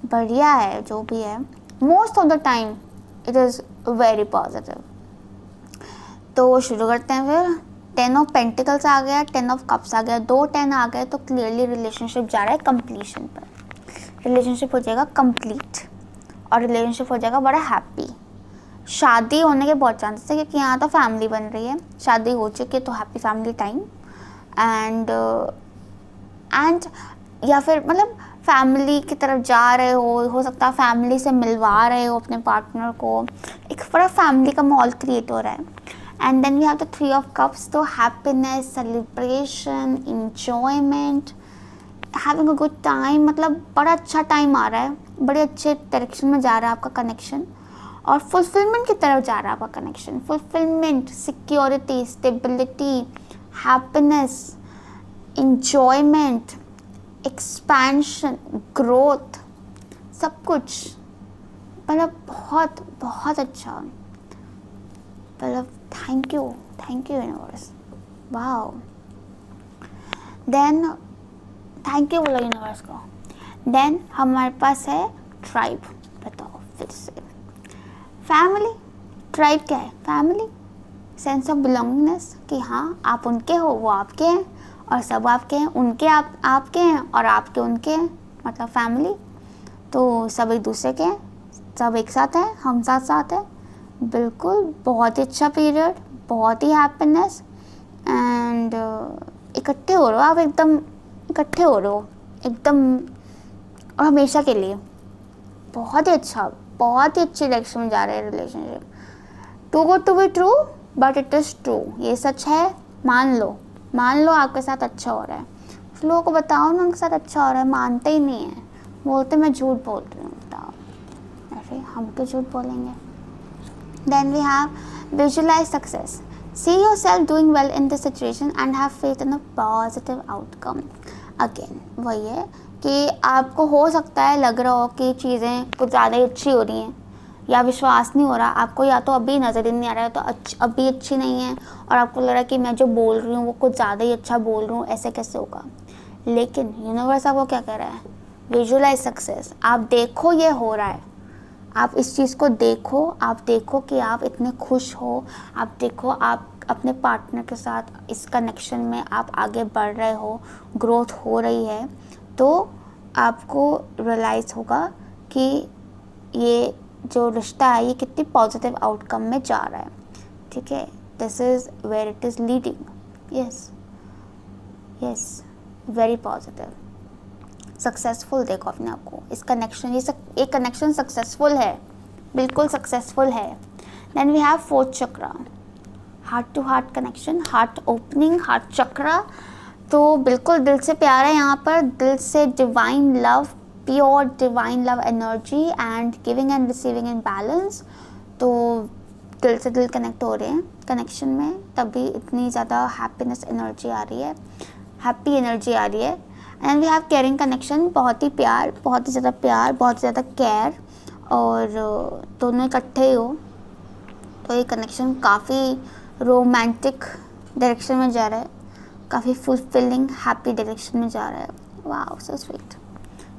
बढ़िया है जो भी है। Most of the time it is very positive. तो शुरू करते हैं फिर। 10 ऑफ पेंटिकल्स आ गया, 10 ऑफ कप्स आ गया, 2 10 आ गए, तो क्लियरली रिलेशनशिप जा रहा है कंप्लीशन पर। रिलेशनशिप हो जाएगा कंप्लीट और रिलेशनशिप हो जाएगा बड़ा हैप्पी। शादी होने के बहुत चांसेस है क्योंकि यहाँ तो फैमिली बन रही है, शादी हो चुकी है तो हैप्पी फैमिली टाइम। एंड या फिर मतलब फैमिली की तरफ जा रहे हो सकता है फैमिली से मिलवा रहे हो अपने पार्टनर को, एक बड़ा फैमिली का माहौल क्रिएट हो रहा है। And then we have the 3 of cups, तो happiness, celebration, enjoyment, having a good time, मतलब बड़ा अच्छा टाइम आ रहा है, बड़े अच्छे डायरेक्शन में जा रहा है आपका कनेक्शन और फुलफिलमेंट की तरफ जा रहा है आपका connection. Fulfilment, security, stability, happiness, enjoyment, expansion, growth, सब कुछ मतलब बहुत बहुत अच्छा। मतलब thank you universe, wow. Then thank you बोलो यूनिवर्स को। देन हमारे पास है ट्राइब। बताओ फिर से, फैमिली। ट्राइब क्या है? फैमिली, सेंस ऑफ बिलोंगिंगनेस, कि हाँ आप उनके हो, वो आपके हैं और सब आपके हैं, उनके आपके हैं और आपके उनके हैं, मतलब फैमिली। तो सब एक दूसरे के हैं, सब एक साथ हैं, हम साथ साथ हैं, बिल्कुल बहुत ही अच्छा पीरियड, बहुत ही हैप्पीनेस। एंड इकट्ठे हो रहे हो आप, एकदम इकट्ठे हो रहे हो एकदम और हमेशा के लिए। बहुत ही अच्छा, बहुत ही अच्छी डायरेक्शन में जा रहे हैं relationship. Too good to be true but it is true, ये सच है, मान लो आपके साथ अच्छा हो रहा है। उस लोगों को बताओ ना उनके साथ अच्छा हो रहा है, मानते ही नहीं है, बोलते मैं झूठ बोल रही हूँ। बताओ ऐसे हम क्यों झूठ बोलेंगे। Then we have visualise success, see yourself doing well in this situation and have faith in a positive outcome। Again वही है कि आपको हो सकता है लग रहा हो कि चीज़ें कुछ ज़्यादा ही अच्छी हो रही हैं या विश्वास नहीं हो रहा आपको, या तो अभी नज़र ही नहीं आ रहा है, तो अभी अच्छी नहीं है और आपको लग रहा है कि मैं जो बोल रही हूँ वो कुछ ज़्यादा ही अच्छा बोल रही हूँ, ऐसे कैसे होगा। लेकिन यूनिवर्स आपको क्या कह रहा है, विजुअलाइज सक्सेस, आप देखो ये हो रहा है, आप इस चीज़ को देखो, आप देखो कि आप इतने खुश हो, आप देखो आप अपने पार्टनर के साथ इस कनेक्शन में आप आगे बढ़ रहे हो, ग्रोथ हो रही है, तो आपको रियलाइज़ होगा कि ये जो रिश्ता है ये कितनी पॉजिटिव आउटकम में जा रहा है, ठीक है। This is where it is leading, yes yes, very positive, successful देखो अपने आप को, इस कनेक्शन, ये कनेक्शन सक्सेसफुल है, बिल्कुल सक्सेसफुल है। Then we have fourth chakra, heart to heart connection, heart opening, heart chakra, तो बिल्कुल दिल से प्यार है यहाँ पर, दिल से divine love, pure divine love energy and giving and receiving in balance, तो दिल से दिल कनेक्ट हो रहे हैं कनेक्शन में, तभी इतनी ज़्यादा हैप्पीनेस एनर्जी आ रही है, हैप्पी एनर्जी आ रही है। And we have caring connection, बहुत ही प्यार, बहुत ही ज़्यादा प्यार, बहुत ज़्यादा केयर, और दोनों इकट्ठे हो तो ये कनेक्शन काफ़ी रोमांटिक डायरेक्शन में जा रहा है, काफ़ी फुलफिलिंग हैप्पी डायरेक्शन में जा रहा है। Wow, so sweet,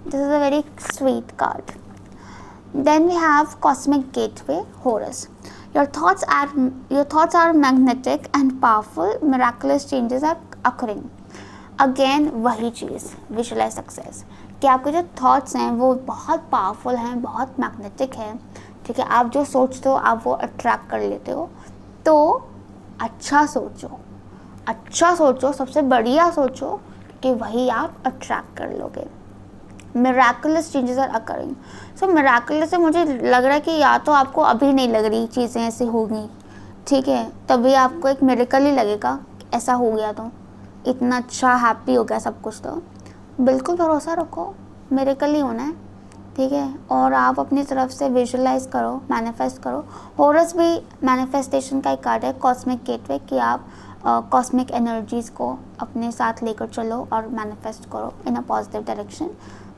this is a very sweet card. Then we have cosmic gateway, Horus, your thoughts are magnetic and powerful, miraculous changes are occurring। Again वही चीज़, विजुअलाइज सक्सेस, कि आपके जो thoughts हैं वो बहुत पावरफुल हैं, बहुत मैग्नेटिक है, ठीक है। आप जो सोचते हो आप वो अट्रैक्ट कर लेते हो, तो अच्छा सोचो, अच्छा सोचो, सबसे बढ़िया सोचो, कि वही आप अट्रैक्ट कर लोगे। Miraculous changes are occurring, so miraculous से मुझे लग रहा है कि या तो आपको अभी नहीं लग रही चीज़ें ऐसी होंगी, ठीक है, तभी आपको एक मिरेकल ही लगेगा ऐसा हो गया, तो इतना अच्छा हैप्पी हो गया सब कुछ, तो बिल्कुल भरोसा रखो, मिरेकल ही होना है, ठीक है। और आप अपनी तरफ से विजुअलाइज करो, मैनिफेस्ट करो। हॉरस भी मैनिफेस्टेशन का एक कार्ड है, कॉस्मिक गेटवे, कि आप कॉस्मिक एनर्जीज़ को अपने साथ लेकर चलो और मैनिफेस्ट करो इन अ पॉजिटिव डायरेक्शन।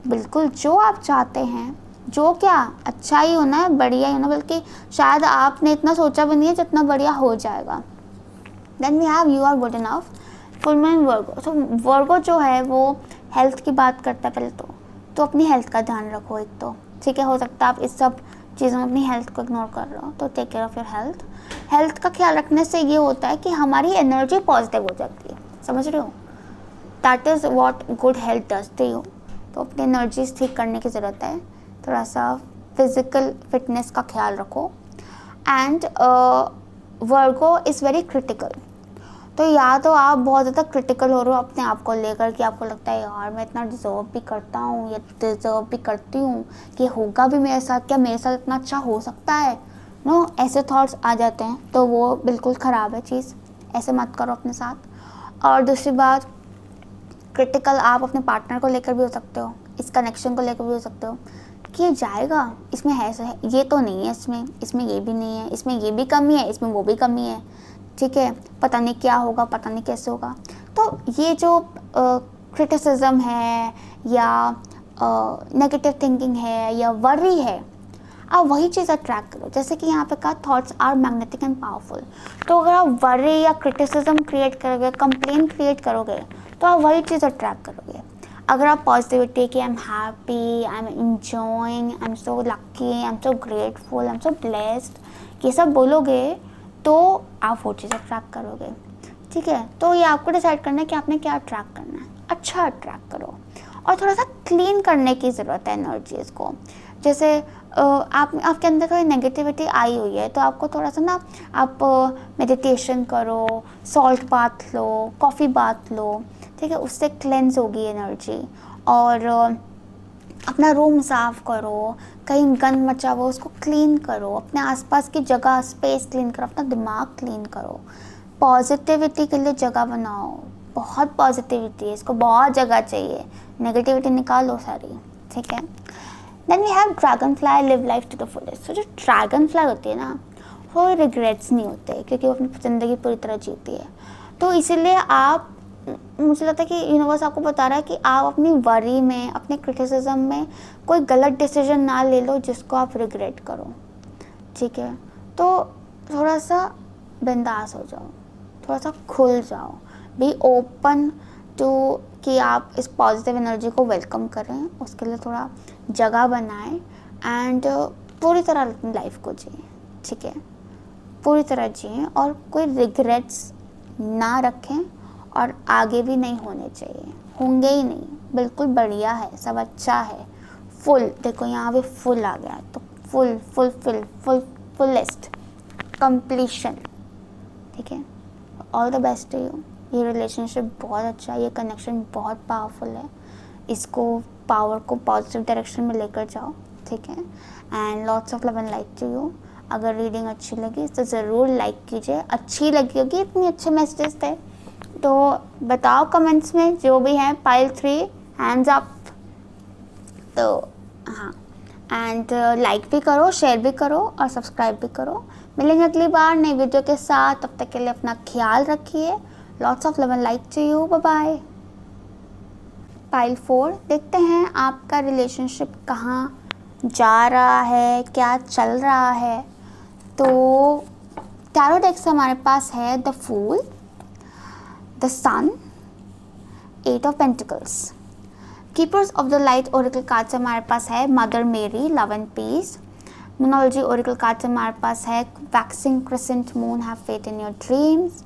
बिल्कुल जो आप चाहते हैं, जो क्या अच्छा ही होना है, बढ़िया ही होना, बल्कि शायद आपने इतना सोचा भी नहीं है जितना बढ़िया हो जाएगा। Then we have you are good enough, full moon Virgo. तो वर्गो जो है वो हेल्थ की बात करता है पहले तो अपनी हेल्थ का ध्यान रखो एक तो, ठीक है। हो सकता है आप इस सब चीज़ों में अपनी हेल्थ को इग्नोर कर रहे हो, तो take care of your health. Health का ख्याल रखने से ये होता है कि हमारी एनर्जी पॉजिटिव हो जाती है, समझ रहे हो, that is what good health does to you. तो अपनी एनर्जीज ठीक करने की ज़रूरत है, थोड़ा सा फिज़िकल फिटनेस का ख्याल रखो। And Virgo is very critical, तो या तो आप बहुत ज़्यादा क्रिटिकल हो रहे हो अपने आप को लेकर, कि आपको लगता है यार मैं इतना डिज़र्व भी करता हूँ या डिज़र्व भी करती हूँ, कि होगा भी मेरे साथ, क्या मेरे साथ इतना अच्छा हो सकता है, नो, ऐसे थॉट्स आ जाते हैं, तो वो बिल्कुल ख़राब है चीज़, ऐसे मत करो अपने साथ। और दूसरी बात, क्रिटिकल आप अपने पार्टनर को लेकर भी हो सकते हो, इस कनेक्शन को लेकर भी हो सकते हो, कि ये जाएगा, इसमें है ये तो नहीं है, इसमें ये भी नहीं है, इसमें ये भी कमी है, इसमें वो भी कमी है, ठीक है, पता नहीं क्या होगा, पता नहीं कैसे होगा। तो ये जो क्रिटिसिज्म है या नेगेटिव थिंकिंग है या वरी है, आप वही चीज़ अट्रैक्ट करो। जैसे कि यहाँ पे कहा thoughts are magnetic and powerful, तो अगर आप वरी या क्रिटिसिज्म क्रिएट करोगे, कंप्लेन क्रिएट करोगे, तो आप वही चीज़ अट्रैक्ट करोगे। अगर आप पॉजिटिविटी कि I am happy, I am enjoying, I am so lucky, I am so grateful, I am so blessed, ये सब बोलोगे, तो आप वो चीज़ अट्रैक्ट करोगे, ठीक है। तो ये आपको डिसाइड करना है कि आपने क्या अट्रैक्ट करना है, अच्छा अट्रैक्ट करो। और थोड़ा सा क्लीन करने की ज़रूरत है एनर्जीज़ को। जैसे आपके अंदर कोई नेगेटिविटी आई हुई है, तो आपको थोड़ा सा ना, आप मेडिटेशन करो, सॉल्ट बाथ लो, कॉफ़ी बाथ लो, ठीक है, उससे क्लेंस होगी एनर्जी। और अपना रूम साफ़ करो, कहीं गंद मचा हुआ उसको क्लीन करो, अपने आसपास की जगह स्पेस क्लीन करो, अपना दिमाग क्लीन करो, पॉजिटिविटी के लिए जगह बनाओ। बहुत पॉजिटिविटी है, इसको बहुत जगह चाहिए, नेगेटिविटी निकालो सारी, ठीक है। Then we have dragonfly, live life to the fullest. तो जो ड्रैगन फ्लाई होती है ना, वो रिग्रेट्स नहीं होते, क्योंकि वो अपनी ज़िंदगी पूरी तरह जीती है। तो इसीलिए आप, मुझे लगता है कि यूनिवर्स आपको बता रहा है कि आप अपनी वरी में, अपने क्रिटिसिज्म में कोई गलत डिसीजन ना ले लो जिसको आप रिग्रेट करो, ठीक है। तो थोड़ा सा बिंदास हो जाओ, थोड़ा सा खुल जाओ, बी ओपन टू कि आप इस पॉजिटिव एनर्जी को वेलकम करें, उसके लिए थोड़ा जगह बनाएं एंड पूरी तरह अपनी लाइफ को जिए, ठीक है, पूरी तरह जिए और कोई रिग्रेट्स ना रखें और आगे भी नहीं होने चाहिए, होंगे ही नहीं, बिल्कुल बढ़िया है, सब अच्छा है, फुल, देखो यहाँ पे फुल आ गया, तो फुलेस्ट कंप्लीशन, ठीक है। All the best to you. ये रिलेशनशिप बहुत अच्छा है, ये कनेक्शन बहुत पावरफुल है, इसको पावर को पॉजिटिव डायरेक्शन में लेकर जाओ, ठीक है। And lots of love and light to you. अगर रीडिंग अच्छी लगी तो ज़रूर लाइक कीजिए, अच्छी लगी होगी, इतने अच्छे मैसेजेस थे तो बताओ कमेंट्स में, जो भी हैं, पाइल 3 हैंड्स अप। तो हाँ, एंड लाइक भी करो, शेयर भी करो और सब्सक्राइब भी करो। मिलेंगे अगली बार नई वीडियो के साथ, तब तक के लिए अपना ख्याल रखिए। Lots of love and light to you, bye bye. Pile 4 देखते हैं आपका रिलेशनशिप कहाँ जा रहा है, क्या चल रहा है। तो टैरो डेक से हमारे पास है the fool, the sun, 8 of pentacles. Keepers of the light oracle card से हमारे पास है Mother Mary, love and peace. Moonology oracle card से हमारे पास है waxing crescent moon, have faith in your dreams.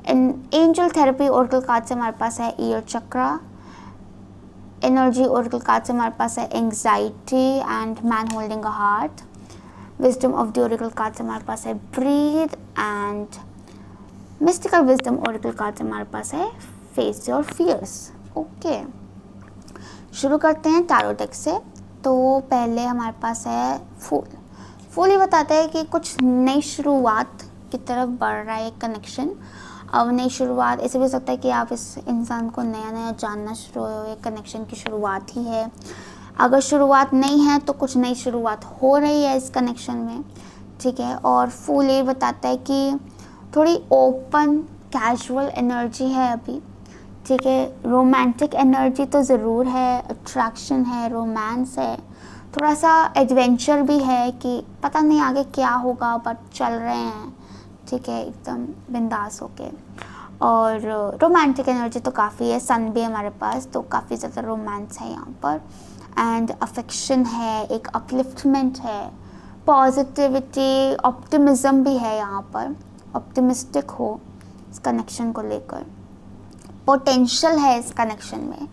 Angel therapy oracle card से हमारे पास है ear chakra. Energy oracle card से हमारे पास है anxiety and man holding a heart. Wisdom of the oracle card से हमारे पास है breath and mystical wisdom oracle card से हमारे पास है फेस योर फियर्स। ओके, शुरू करते हैं टैरो डेक से। तो पहले हमारे पास है फूल। फूल ये बताता है कि कुछ नई शुरुआत की तरफ बढ़ रहा है एक कनेक्शन। अब नई शुरुआत ऐसे भी हो सकता है कि आप इस इंसान को नया नया जानना शुरू हो, एक कनेक्शन की शुरुआत ही है। अगर शुरुआत नहीं है तो कुछ नई शुरुआत हो रही है इस कनेक्शन में, ठीक है। और फूल ये बताता है कि थोड़ी ओपन कैजुअल एनर्जी है अभी, ठीक है। रोमांटिक एनर्जी तो ज़रूर है, अट्रैक्शन है, रोमांस है, थोड़ा सा एडवेंचर भी है कि पता नहीं आगे क्या होगा बट चल रहे हैं, ठीक है, एकदम बिंदास होके। और रोमांटिक एनर्जी तो काफ़ी है, सन भी हमारे पास, तो काफ़ी ज़्यादा रोमांस है यहाँ पर। एंड अफेक्शन है, एक अपलिफ्टमेंट है, पॉजिटिविटी, ऑप्टिमिज्म भी है यहाँ पर, ऑप्टिमिस्टिक हो इस कनेक्शन को लेकर। पोटेंशियल है इस कनेक्शन में,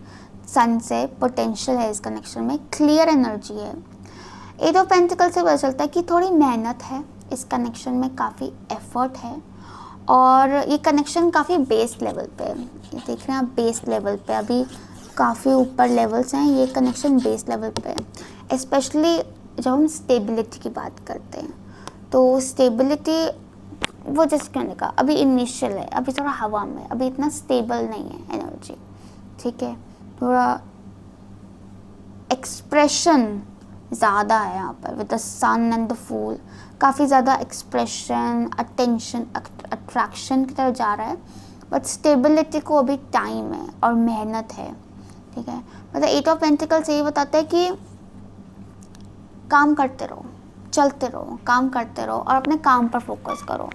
सन से पोटेंशियल है इस कनेक्शन में, क्लियर एनर्जी है। 8 ऑफ पेंटिकल से पता चलता है कि थोड़ी मेहनत है इस कनेक्शन में, काफ़ी एफर्ट है और ये कनेक्शन काफ़ी बेस लेवल पे है। ये देख रहे हैं आप, बेस लेवल पे, अभी काफ़ी ऊपर लेवल्स हैं, ये कनेक्शन बेस लेवल पे है। स्पेशली जब हम स्टेबिलिटी की बात करते हैं तो स्टेबिलिटी वो जैसे कहने का अभी इनिशियल है, अभी थोड़ा हवा में, अभी इतना स्टेबल नहीं है एनर्जी, ठीक है। थोड़ा एक्सप्रेशन ज़्यादा है यहाँ पर with the sun and the fool, काफ़ी ज़्यादा एक्सप्रेशन, अटेंशन, अट्रैक्शन की तरफ जा रहा है, बट स्टेबिलिटी को अभी टाइम है और मेहनत है, ठीक है। मतलब 8 ऑफ पेंटिकल्स ये बताता है कि काम करते रहो, चलते रहो, काम करते रहो और अपने काम पर फोकस करो,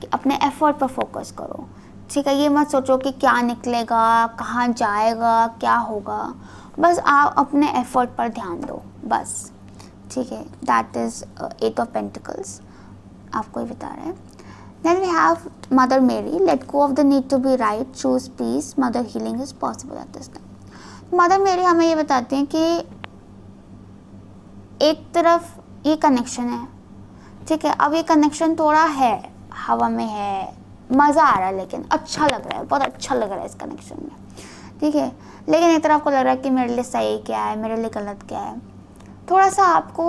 कि अपने एफर्ट पर फोकस करो, ठीक है। ये मत सोचो कि क्या निकलेगा, कहाँ जाएगा, क्या होगा, बस आप अपने एफर्ट पर ध्यान दो बस, ठीक है। दैट इज़ 8 ऑफ पेंटिकल्स आपको ही बता रहे हैं। Then we have mother Mary, let go of the need to be right, choose peace, mother healing is possible at this time. Mother Mary हमें ये बताते हैं कि एक तरफ ये कनेक्शन है, ठीक है। अब ये कनेक्शन थोड़ा है, हवा में है, मज़ा आ रहा है, लेकिन अच्छा लग रहा है, बहुत अच्छा लग रहा है इस कनेक्शन में, ठीक है। लेकिन एक तरफ आपको लग रहा है कि मेरे लिए सही क्या है, मेरे लिए गलत क्या है। थोड़ा सा आपको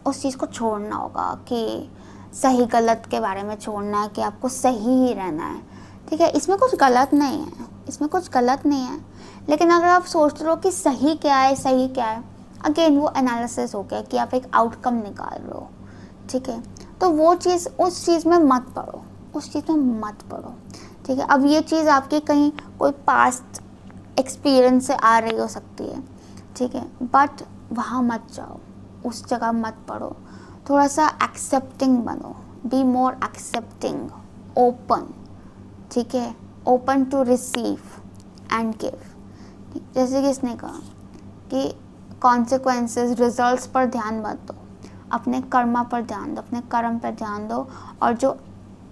उस चीज़ को छोड़ना होगा कि सही गलत के बारे में छोड़ना है, कि आपको सही ही रहना है, ठीक है। इसमें कुछ गलत नहीं है, इसमें कुछ गलत नहीं है, लेकिन अगर आप सोचते रहो कि सही क्या है, सही क्या है, अगेन वो एनालिसिस हो गया कि आप एक आउटकम निकाल रहे हो, ठीक है। तो वो चीज़, उस चीज़ में मत पड़ो, उस चीज़ में मत पड़ो, ठीक है। अब ये चीज़ आपकी कहीं कोई पास्ट एक्सपीरियंस से आ रही हो सकती है, ठीक है, बट वहाँ मत जाओ, उस जगह मत पड़ो। थोड़ा सा एक्सेप्टिंग बनो, बी मोर एक्सेप्टिंग, ओपन, ठीक है, open to receive and give. जैसे कि इसने कहा कि कॉन्सिक्वेंसेस, रिजल्ट्स पर ध्यान मत दो, अपने कर्मा पर ध्यान दो, अपने कर्म पर ध्यान दो, और जो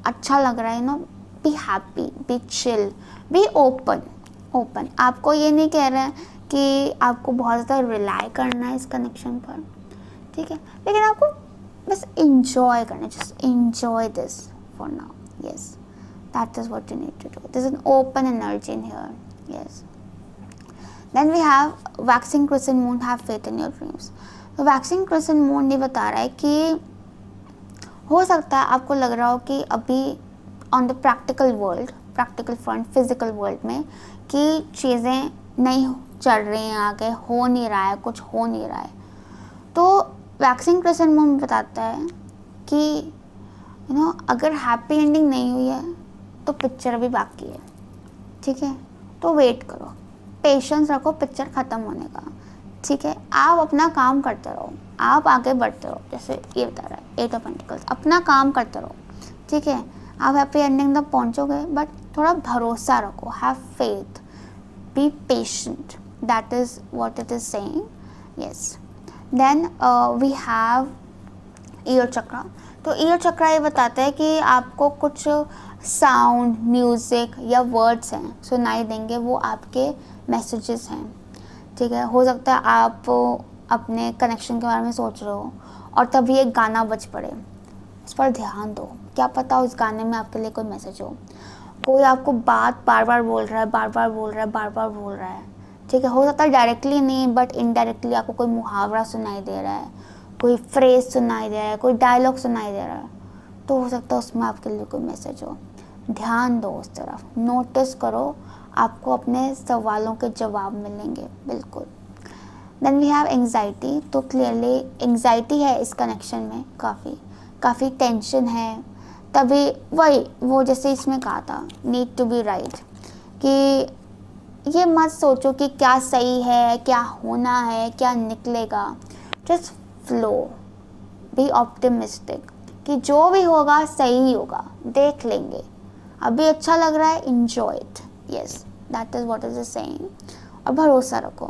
अच्छा लग रहा है be happy, be chill, be open. आपको ये नहीं कह रहे हैं कि आपको बहुत ज़्यादा रिलाई करना है इस कनेक्शन पर, ठीक है, लेकिन आपको बस इंजॉय करना है, just enjoy this for now. Yes, that is what you need to do. This is an open energy in here. Yes, then we have waxing crescent moon, have faith in your dreams. तो waxing crescent moon ये बता रहा है कि हो सकता है आपको लग रहा हो कि अभी on the practical world, practical front, physical world में कि चीज़ें नहीं चल रही हैं आगे, हो नहीं रहा है, कुछ हो नहीं रहा है। तो वैक्सिंग क्रिसेंट मून बताता है कि अगर हैप्पी एंडिंग नहीं हुई है तो पिक्चर अभी बाकी है, ठीक है, तो वेट करो, पेशेंस रखो पिक्चर ख़त्म होने का, ठीक है। आप अपना काम करते रहो, आप आगे बढ़ते रहो, जैसे ये बता रहा है 8 ऑफ पेंटिकल्स, अपना काम करते रहो, ठीक है। आप हैप्पी एंडिंग तक पहुँचोगे, बट थोड़ा भरोसा रखो, have faith, be patient, that is what it is saying. Yes, then we have ear chakra. तो ईयर चक्रा ये बताता है कि आपको कुछ साउंड, म्यूज़िक या वर्ड्स हैं सुनाई देंगे, वो आपके मैसेजेस हैं, ठीक है। हो सकता है आप अपने कनेक्शन के बारे में सोच रहे हो और तभी एक गाना बज पड़े, उस पर ध्यान दो, क्या पता उस गाने में आपके लिए कोई मैसेज हो। कोई आपको बात बार बार बोल रहा है, बार बार बोल रहा है, ठीक है। हो सकता है डायरेक्टली नहीं, बट इनडायरेक्टली आपको कोई मुहावरा सुनाई दे रहा है, कोई फ्रेज सुनाई दे रहा है, कोई डायलॉग सुनाई दे रहा है, तो हो सकता है उसमें आपके लिए कोई मैसेज हो। ध्यान दो उस तरफ, नोटिस करो, आपको अपने सवालों के जवाब मिलेंगे, बिल्कुल। Then we have anxiety. तो क्लियरली एंग्जाइटी है इस कनेक्शन में, काफ़ी टेंशन है, तभी वो जैसे इसमें कहा था नीड टू बी राइट, कि ये मत सोचो कि क्या सही है, क्या होना है, क्या निकलेगा, जस्ट फ्लो, बी ऑप्टिमिस्टिक कि जो भी होगा सही ही होगा, देख लेंगे, अभी अच्छा लग रहा है, enjoy it। yes, that is what it is saying। और भरोसा रखो।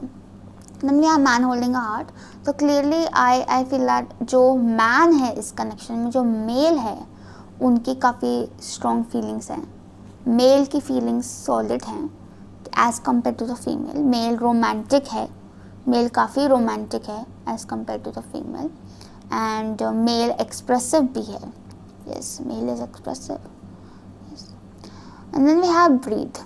Then we have man holding a heart। तो clearly I feel that जो man है इस कनेक्शन में, जो मेल है, उनकी काफ़ी स्ट्रॉन्ग फीलिंग्स हैं, मेल की फीलिंग्स सॉलिड हैं as compare to the female. Male romantic है, मेल काफ़ी रोमांटिक है as compare to the female, and male expressive भी है। Yes, male is expressive. And then we have breath.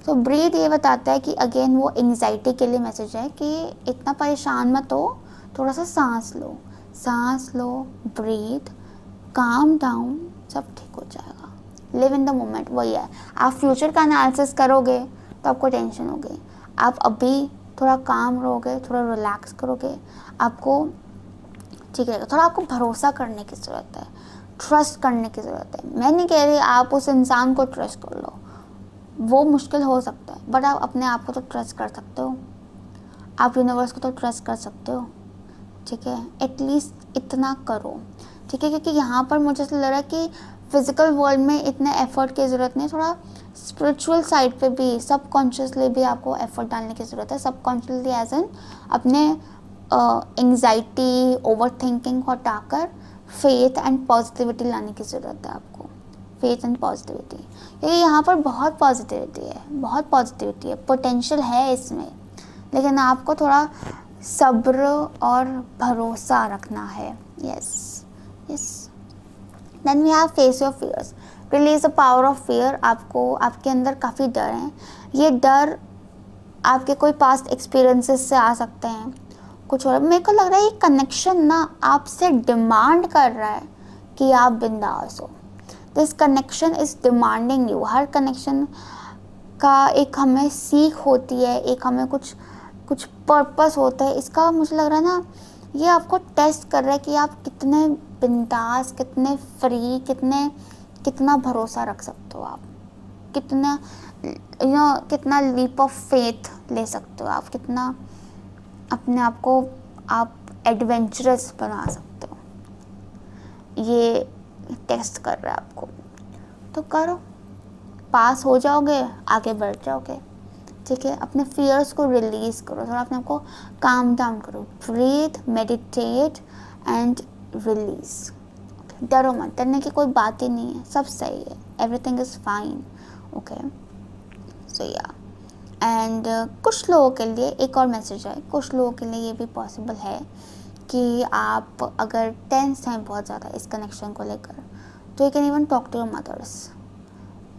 तो breath ये बताता है कि अगेन वो एंग्जाइटी के लिए मैसेज है कि इतना परेशान मत हो, थोड़ा सा सांस लो, ब्रीथ, काम डाउन, सब ठीक हो जाएगा, लिव इन द मोमेंट। वही है, आप फ्यूचर का एनालिसिस करोगे तो आपको टेंशन होगी, आप अभी थोड़ा काम रहोगे, थोड़ा रिलैक्स करोगे, आपको ठीक रहेगा। थोड़ा आपको भरोसा करने की ज़रूरत है, ट्रस्ट करने की ज़रूरत है। मैं नहीं कह रही आप उस इंसान को ट्रस्ट कर लो, वो मुश्किल हो सकता है, बट आप अपने आप को तो ट्रस्ट कर सकते हो, आप यूनिवर्स को तो ट्रस्ट कर सकते हो, ठीक है। एटलीस्ट इतना करो, ठीक है, क्योंकि यहाँ पर मुझे ऐसा लग रहा है कि फिज़िकल वर्ल्ड में इतने एफर्ट की ज़रूरत नहीं, थोड़ा स्पिरिचुअल साइड पे भी, सबकॉन्शियसली भी आपको एफर्ट डालने की ज़रूरत है। सबकॉन्शियसली एज एन अपने एंग्जाइटी, ओवर थिंकिंग को हटाकर फेथ एंड पॉजिटिविटी लाने की ज़रूरत है आपको, फेथ एंड पॉजिटिविटी, क्योंकि यहाँ पर बहुत पॉजिटिविटी है, पोटेंशियल है इसमें, लेकिन आपको थोड़ा सब्र और भरोसा रखना है। Yes. Then we have face your fears, release the power of fear. आपके अंदर काफ़ी डर हैं, ये डर आपके कोई पास्ट एक्सपीरियंसेस से आ सकते हैं, कुछ और। मेरे को लग रहा है ये कनेक्शन ना आपसे डिमांड कर रहा है कि आप बिंदास हो। This connection is demanding you. Her connection का एक हमें सीख होती है, एक हमें कुछ पर्पस होता है। इसका मुझे लग रहा है ना, ये आपको टेस्ट कर रहा है कि आप कितने बिंदास, कितने फ्री, कितना भरोसा रख सकते हो, आप कितना लीप ऑफ फेथ ले सकते हो, आप कितना अपने आप को आप एडवेंचरस बना सकते हो। ये टेस्ट कर रहा है आपको, तो करो, पास हो जाओगे, आगे बढ़ जाओगे। ठीक है, अपने फियर्स को रिलीज़ करो, थोड़ा अपने आप को काम डाउन करो, ब्रीथ, मेडिटेट एंड रिलीज़। डरो मत, डरने की कोई बात ही नहीं है, सब सही है, एवरीथिंग इज़ फाइन। ओके, सो या एंड कुछ लोगों के लिए एक और मैसेज है, कुछ लोगों के लिए ये भी पॉसिबल है कि आप अगर टेंस हैं बहुत ज़्यादा इस कनेक्शन को लेकर, तो you can even talk to your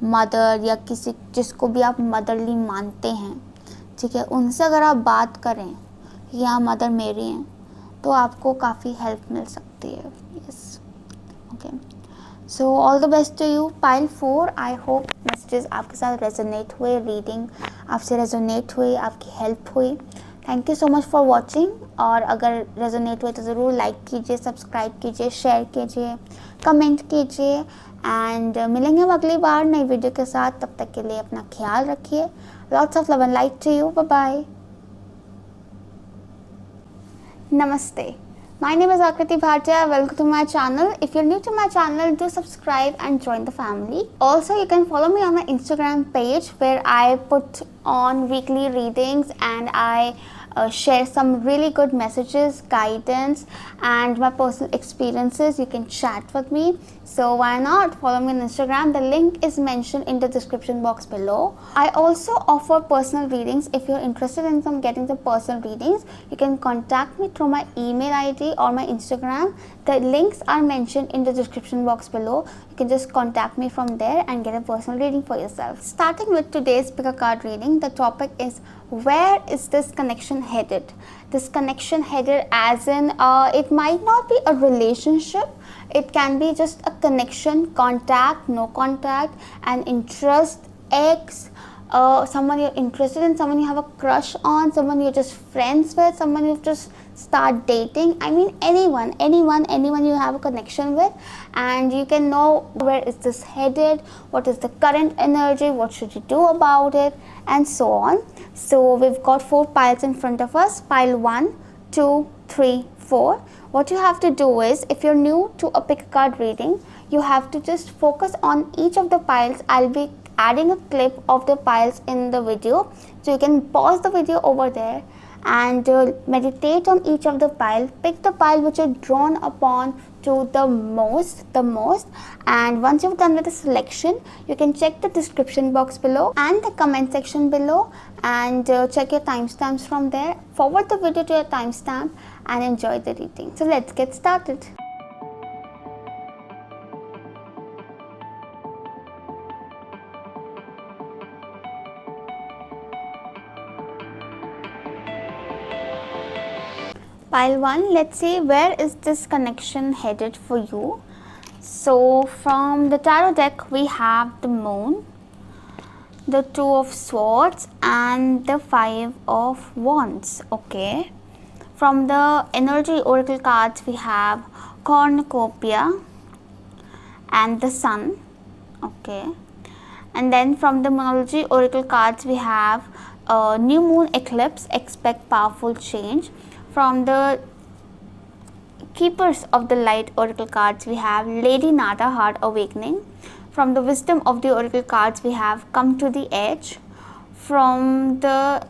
mother या किसी जिसको भी आप मदरली मानते हैं, ठीक है, उनसे अगर आप बात करें कि हाँ मदर मेरी हैं, तो आपको काफ़ी हेल्प मिल सकती है। Yes, okay, so all the best to you pile 4। I hope messages आपके साथ रेजोनेट हुए, रीडिंग आपसे रेजोनेट हुई, आपकी हेल्प हुई। Thank you so much for watching, और अगर रेजोनेट हुए तो ज़रूर लाइक कीजिए, सब्सक्राइब कीजिए, शेयर कीजिए, कमेंट कीजिए, एंड मिलेंगे हम अगली बार नई वीडियो के साथ। तब तक के लिए अपना ख्याल रखिए। Lots of love and light to you, bye bye. नमस्ते, my name is Akriti Bhatia. Welcome to my channel. If you're new to my channel, do subscribe and join the family. Also, you can follow me on my Instagram page where I put on weekly readings and I share some really good messages, guidance and my personal experiences. You can chat with me. So why not follow me on Instagram? The link is mentioned in the description box below. I also offer personal readings. If you're interested in getting the personal readings, you can contact me through my email ID or my Instagram. The links are mentioned in the description box below. You can just contact me from there and get a personal reading for yourself. Starting with today's pick a card reading, the topic is where is this connection headed? This connection headed as in it might not be a relationship. It can be just a connection, contact, no contact, an interest, ex, someone you're interested in, someone you have a crush on, someone you're just friends with, someone you've just start dating. I mean anyone you have a connection with, and you can know where is this headed, what is the current energy, what should you do about it, and so on. So we've got 4 piles in front of us, pile 1, 2, 3, 4. What you have to do is, if you're new to a pick a card reading, you have to just focus on each of the piles. I'll be adding a clip of the piles in the video, so you can pause the video over there and meditate on each of the pile. Pick the pile which you're drawn upon to the most, and once you've done with the selection, you can check the description box below and the comment section below and check your timestamps from there. Forward the video to your timestamp and enjoy the reading. So let's get started. Pile 1, let's see where is this connection headed for you. So from the tarot deck we have the moon, the 2 of swords and the 5 of wands. Okay, from the energy oracle cards we have cornucopia and the sun. Okay, and then from the moonology oracle cards we have new moon eclipse, expect powerful change. From the keepers of the light oracle cards we have Lady Nada, heart awakening. From the wisdom of the oracle cards we have come to the edge. From the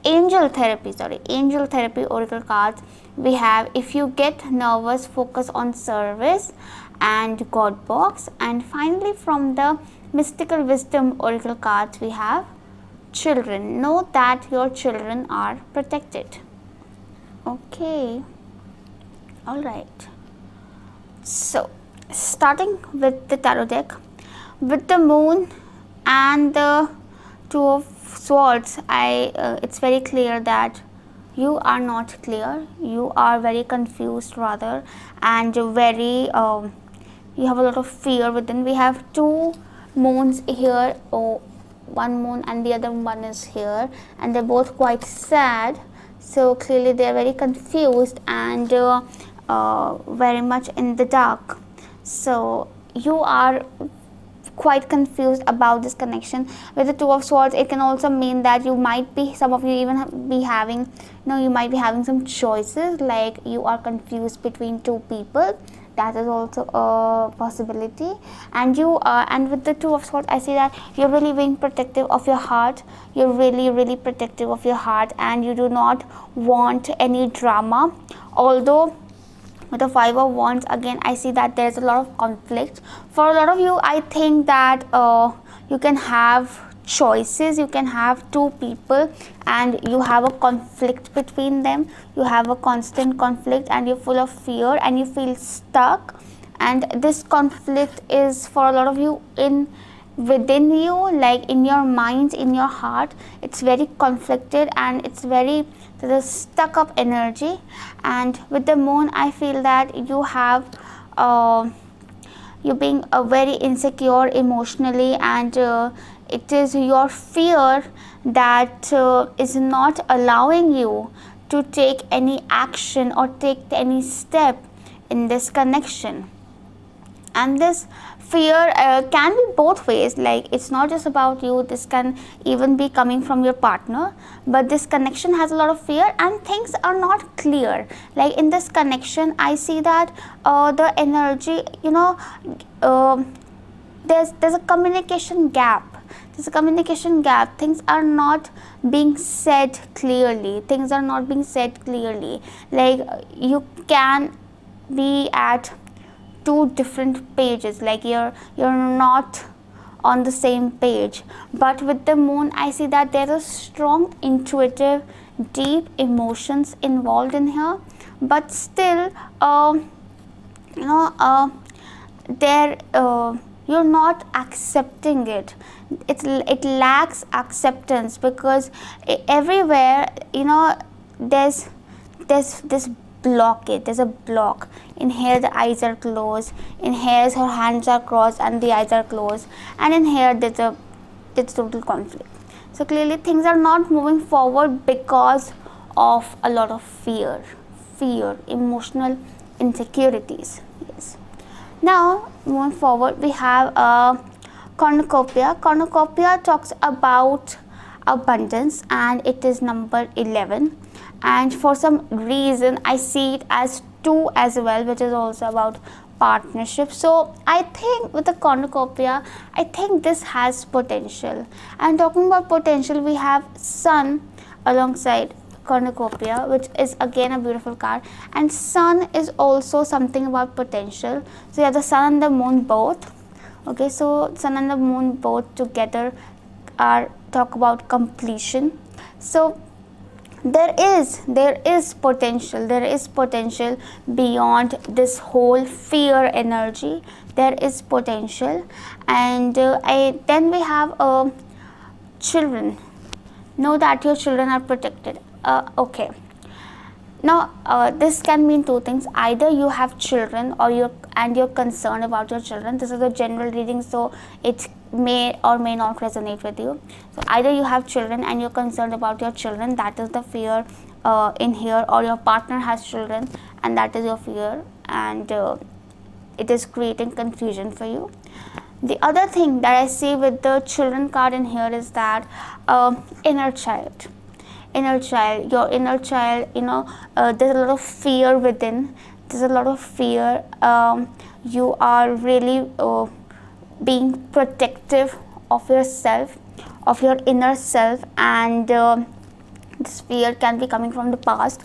angel therapy oracle cards we have if you get nervous, focus on service and God box. And finally from the mystical wisdom oracle cards we have children, know that your children are protected. Okay, all right, so starting with the tarot deck, with the moon and the 2 of swords, it's very clear that you are not clear, you are very confused rather, and very you have a lot of fear within. We have 2 moons here, one moon and the other one is here, and they're both quite sad. So clearly they're very confused and very much in the dark. So you are quite confused about this connection. With the 2 of swords, it can also mean that you might be, some of you even be having, you might be having some choices, like you are confused between 2 people that is also a possibility. And you and with the Two of Swords, I see that you're really being protective of your heart. You're really protective of your heart, and you do not want any drama. Although with the Five of Wands, again I see that there's a lot of conflict. For a lot of you, I think that you can have choices. You can have two people and you have a conflict between them. You have a constant conflict and you're full of fear and you feel stuck, and this conflict is for a lot of you within you, like in your mind, in your heart. It's very conflicted and it's very, there's a stuck up energy. And with the Moon, I feel that you have you being very insecure emotionally, and it is your fear that is not allowing you to take any action or take any step in this connection. And this fear can be both ways, like it's not just about you, this can even be coming from your partner. But this connection has a lot of fear and things are not clear. Like in this connection, I see that the energy, there's a communication gap. There's a communication gap. Things are not being said clearly. Like you can be at two different pages, like you're not on the same page. But with the Moon, I see that there is strong intuitive deep emotions involved in here, but still there you're not accepting it. It lacks acceptance, because everywhere there's this blockade. There's a block. In here the eyes are closed, in here her hands are crossed and the eyes are closed, and in here there's total conflict. So clearly things are not moving forward because of a lot of fear, emotional insecurities. Yes. Now moving forward, we have cornucopia. Cornucopia talks about abundance and it is number 11. And for some reason I see it as 2 as well, which is also about partnership. So I think with the cornucopia, I think this has potential. And talking about potential, we have Sun alongside cornucopia, which is again a beautiful card, and Sun is also something about potential. So you have the Sun and the Moon both. Okay, so Sun and the Moon both together are talk about completion. So there is potential beyond this whole fear energy. There is potential. And then we have children. Know that your children are protected. Okay, now this can mean two things. Either you have children or you're concerned about your children. This is a general reading, so it may or may not resonate with you. So either you have children and you're concerned about your children, that is the fear in here, or your partner has children and that is your fear, and it is creating confusion for you. The other thing that I see with the children card in here is that inner child, your inner child, there's a lot of fear within. There's a lot of fear. You are really being protective of yourself, of your inner self, and this fear can be coming from the past,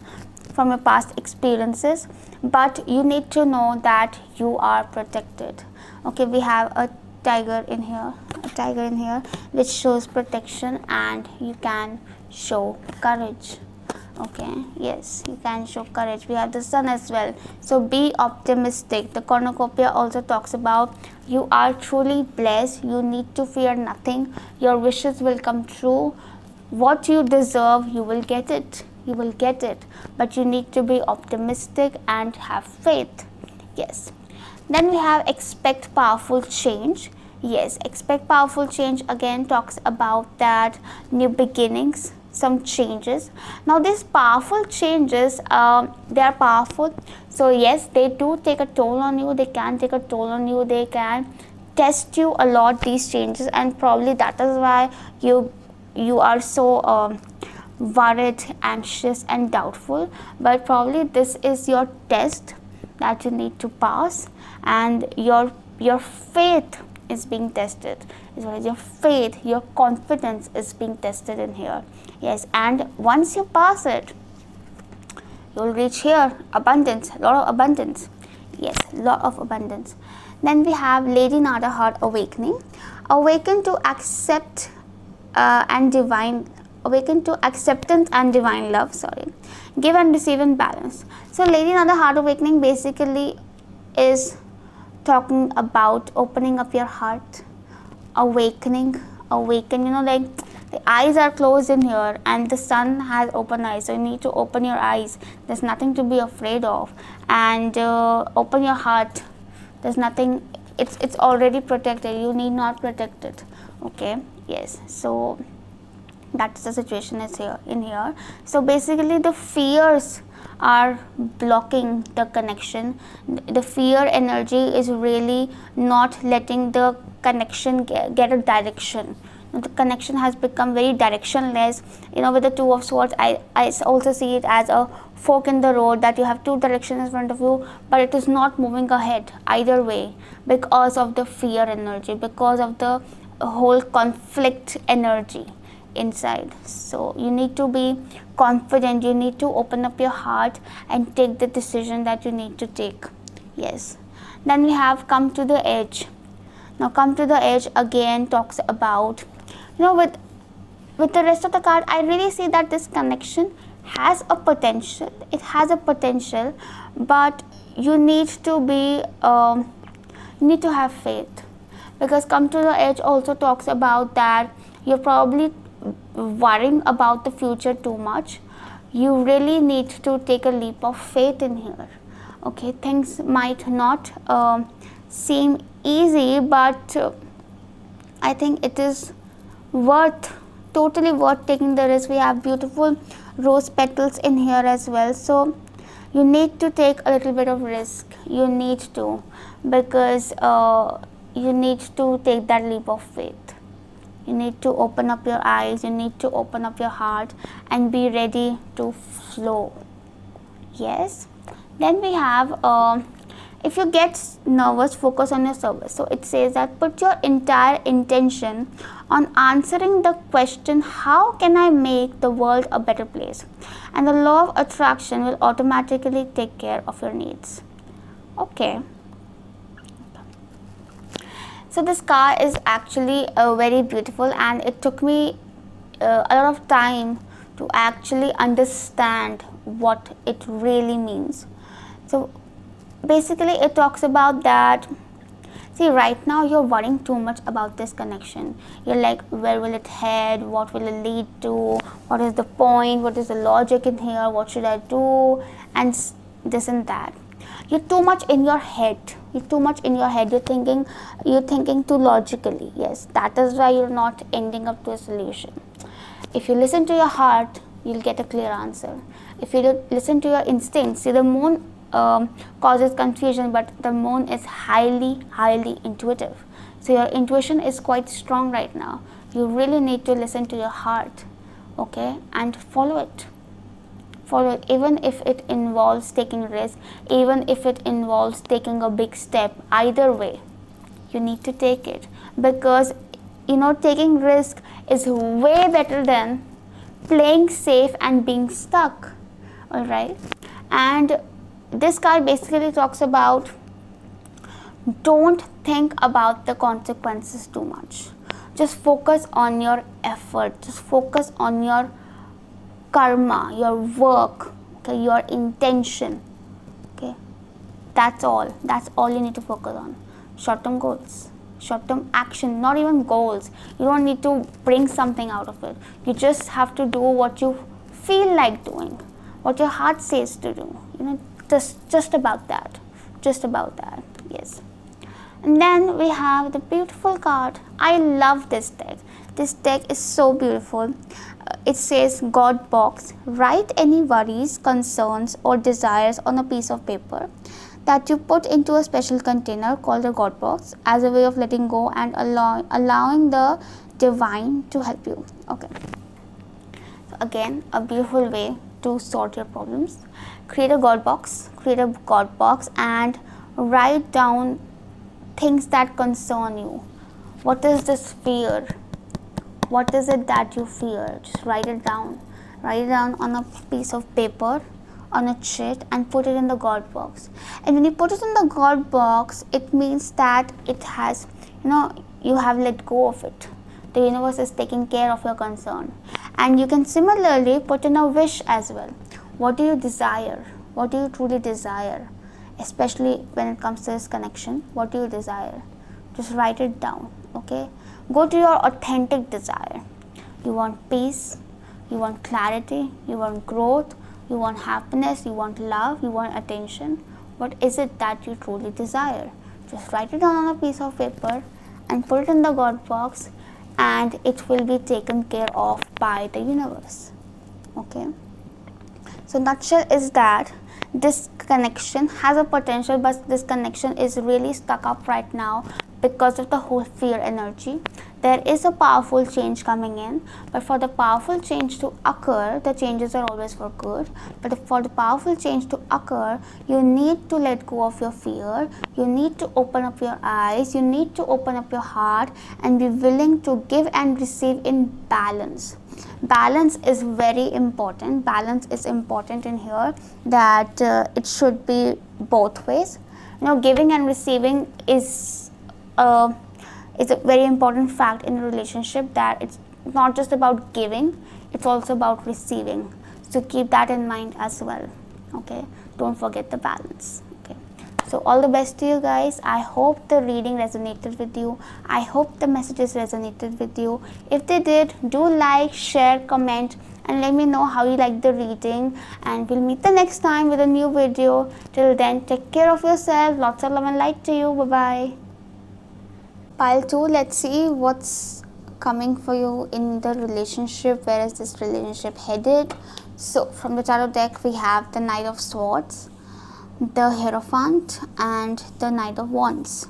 from your past experiences, but you need to know that you are protected. Okay, we have a tiger in here, which shows protection, and you can show courage. Okay, yes, you can show courage. We have the Sun as well, so be optimistic. The cornucopia also talks about you are truly blessed. You need to fear nothing. Your wishes will come true. What you deserve, you will get it. But you need to be optimistic and have faith. Yes. Then we have expect powerful change. Yes, expect powerful change again talks about that new beginnings, some changes. Now these powerful changes, they are powerful. So yes, they do take a toll on you. They can take a toll on you. They can test you a lot, these changes, and probably that is why you are so worried, anxious and doubtful. But probably this is your test. that you need to pass, and your faith is being tested. Your faith, your confidence is being tested in here. Yes, and once you pass it, you will reach here abundance, lot of abundance. Yes, lot of abundance. Then we have Lady Nada Heart Awakening. Awaken to accept awaken to acceptance and divine love. Give and receive in balance. So Lady Nada Heart Awakening basically is talking about opening up your heart, awaken, like the eyes are closed in here and the sun has open eyes, so you need to open your eyes. There's nothing to be afraid of, and open your heart. There's nothing, it's already protected, you need not protect it. Okay, yes, so that's the situation is here in here. So basically the fears are blocking the connection. The fear energy is really not letting the connection get a direction. The connection has become very directionless. With the Two of Swords, I also see it as a fork in the road, that you have two directions in front of you, but it is not moving ahead either way because of the fear energy, because of the whole conflict energy inside. So you need to be confident, you need to open up your heart and take the decision that you need to take. Yes. Then we have Come to the Edge. Now Come to the Edge again talks about, with the rest of the card, I really see that this connection has a potential. It has a potential, but you need to be you need to have faith, because Come to the Edge also talks about that you're probably worrying about the future too much. You really need to take a leap of faith in here. Okay, things might not seem easy, but I think it is totally worth taking the risk. We have beautiful rose petals in here as well, so you need to take a little bit of risk. You need to, because you need to take that leap of faith. You need to open up your eyes, you need to open up your heart and be ready to flow. Yes. Then we have, if you get nervous, focus on your service. So it says that put your entire intention on answering the question, how can I make the world a better place? And the law of attraction will automatically take care of your needs. Okay. So this card is actually very beautiful, and it took me a lot of time to actually understand what it really means. So basically it talks about that, see, right now you're worrying too much about this connection. You're like, where will it head? What will it lead to? What is the point? What is the logic in here? What should I do? And this and that. You're too much in your head. You're thinking too logically. Yes, that is why you're not ending up to a solution. If you listen to your heart, you'll get a clear answer. If you listen to your instincts, see, the moon causes confusion, but the moon is highly intuitive. So your intuition is quite strong right now. You really need to listen to your heart, okay, and follow it, even if it involves taking risk, even if it involves taking a big step. Either way, you need to take it, because taking risk is way better than playing safe and being stuck. All right. And this card basically talks about, don't think about the consequences too much. Just focus on your effort. Just focus on your karma, your work, okay, your intention. Okay, that's all you need to focus on. Short-term goals, short-term action, not even goals. You don't need to bring something out of it. You just have to do what you feel like doing, what your heart says to do. Just about that. Yes. And then we have the beautiful card. I love this deck. This deck is so beautiful. It says, God box. Write any worries, concerns or desires on a piece of paper that you put into a special container called the God box, as a way of letting go and allowing the divine to help you. Okay. So again, a beautiful way to sort your problems. Create a God box, and write down things that concern you. What is this fear? What is it that you fear? Just write it down. Write it down on a piece of paper, on a sheet, and put it in the God box. And when you put it in the God box, it means that it has, you have let go of it. The universe is taking care of your concern. And you can similarly put in a wish as well. What do you desire? What do you truly desire? Especially when it comes to this connection, what do you desire? Just write it down, okay? Go to your authentic desire. You want peace, you want clarity, you want growth, you want happiness, you want love, you want attention. What is it that you truly desire? Just write it down on a piece of paper and put it in the God box, and it will be taken care of by the universe. Okay? So nutshell is that this connection has a potential, but this connection is really stuck up right now because of the whole fear energy. There is a powerful change coming in, but for the powerful change to occur, the changes are always for good, but for the powerful change to occur, you need to let go of your fear, you need to open up your eyes, you need to open up your heart and be willing to give and receive in balance. Balance is very important. Balance is important in here, that it should be both ways. Giving and receiving is a very important fact in a relationship, that it's not just about giving, it's also about receiving. So keep that in mind as well. Okay, don't forget the balance. Okay, so all the best to you guys. I hope the reading resonated with you. I hope the messages resonated with you. If they did, do like, share, comment, and let me know how you like the reading, and we'll meet the next time with a new video. Till then, take care of yourself. Lots of love and light to you. Bye bye. Pile 2, let's see what's coming for you in the relationship. Where is this relationship headed? So from the tarot deck, we have the Knight of Swords, the Hierophant, and the Knight of Wands.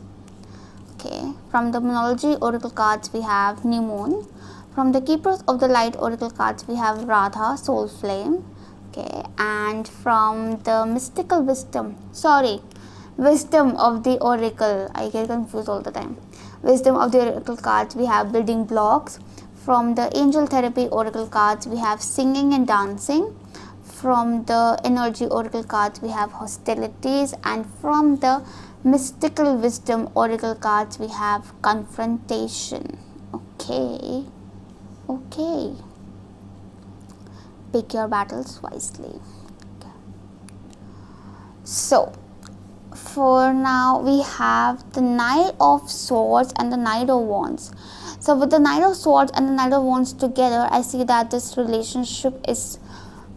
Okay, from the Monology Oracle cards, we have New Moon. From the Keepers of the Light Oracle cards, we have Radha, Soul Flame. Okay, and from the Mystical Wisdom of the Oracle, I get confused all the time. Wisdom of the Oracle cards, we have Building Blocks. From the Angel Therapy Oracle cards, we have Singing and Dancing. From the Energy Oracle cards, we have Hostilities. And from the Mystical Wisdom Oracle cards, we have Confrontation. Okay. Pick your battles wisely. Okay. So for now, we have the Knight of Swords and the Knight of Wands. So with the Knight of Swords and the Knight of Wands together, I see that this relationship is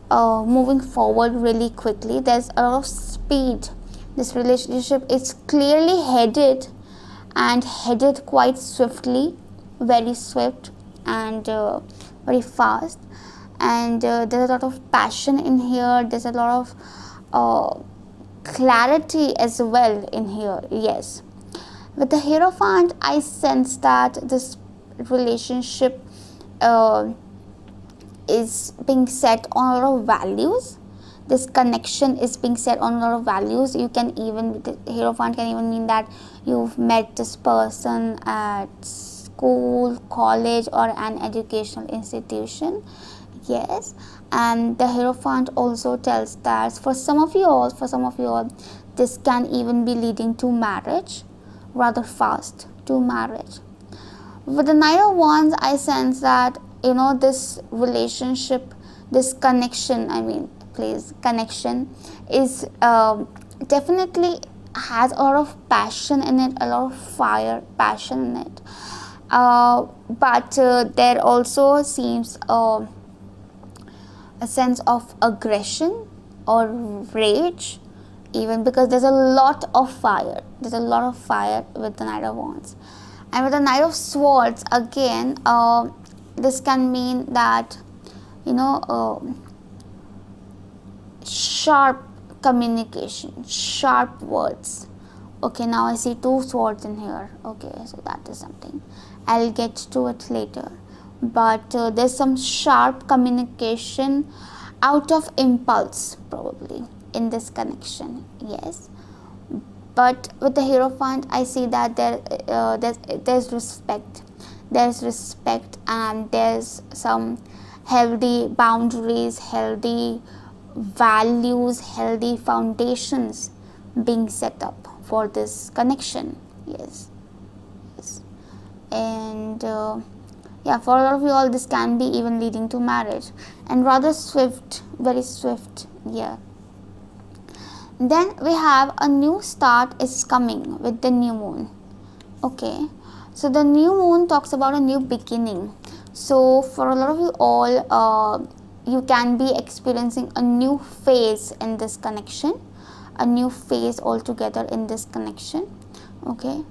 moving forward really quickly. There's a lot of speed. This relationship is clearly headed quite swiftly, very swift and very fast. And there's a lot of passion in here. There's a lot of clarity as well in here. Yes, with the Hierophant, I sense that this relationship is being set on a lot of values. This connection is being set on a lot of values. You can even, the Hierophant can even mean that you've met this person at school, college, or an educational institution. Yes, and the Hierophant also tells that for some of you all, this can even be leading to marriage, rather fast to marriage. With the Knight of Wands, I sense that this relationship, this connection, connection is definitely has a lot of passion in it, a lot of passion in it. But there also seems a sense of aggression or rage, even because there's a lot of fire. There's a lot of fire with the Knight of Wands. And with the Knight of Swords, again, this can mean that, sharp communication, sharp words. Okay, now I see 2 swords in here. Okay, so that is something. I'll get to it later. But there's some sharp communication out of impulse probably in this connection, yes. But with the Hierophant, I see that there's respect. There's respect, and there's some healthy boundaries, healthy values, healthy foundations being set up for this connection. Yes, yes. And yeah, for a lot of you all, this can be even leading to marriage, and rather swift, very swift. Yeah. Then we have a new start is coming with the new moon. Okay, so the new moon talks about a new beginning. So for a lot of you all, you can be experiencing a new phase in this connection, a new phase altogether in this connection. Okay,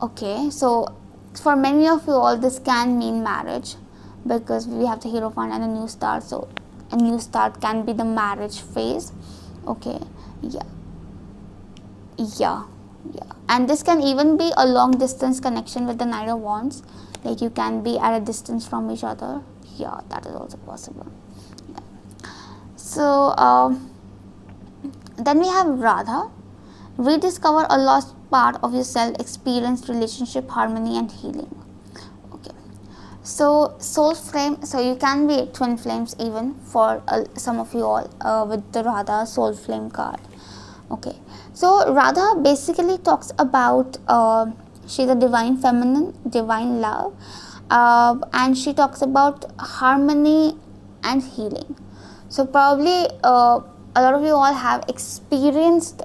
okay, so for many of you all, this can mean marriage, because we have the Hierophant and a new start. So a new start can be the marriage phase. Okay, yeah, yeah, yeah. And this can even be a long distance connection with the Knight of Wands, like you can be at a distance from each other. Yeah, that is also possible. Yeah. So then we have Radha. Rediscover a lost part of yourself, experience relationship harmony and healing. Okay, so soul flame, so you can be twin flames even for some of you all with the Radha soul flame card. Okay, so Radha basically talks about she's a divine feminine, divine love, and she talks about harmony and healing. So probably a lot of you all have experienced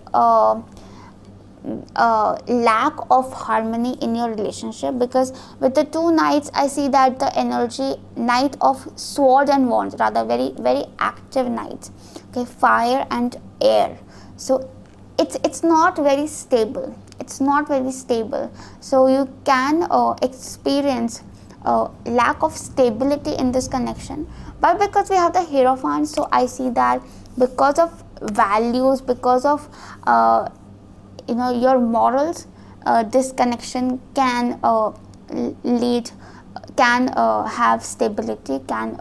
lack of harmony in your relationship, because with the two knights, I see that the energy, Knight of Sword and Wands, rather very active knights. Okay, fire and air. So it's not very stable. It's not very stable. So you can experience lack of stability in this connection. But because we have the Hierophant, so I see that because of values, because of your morals, this connection can lead, can have stability, can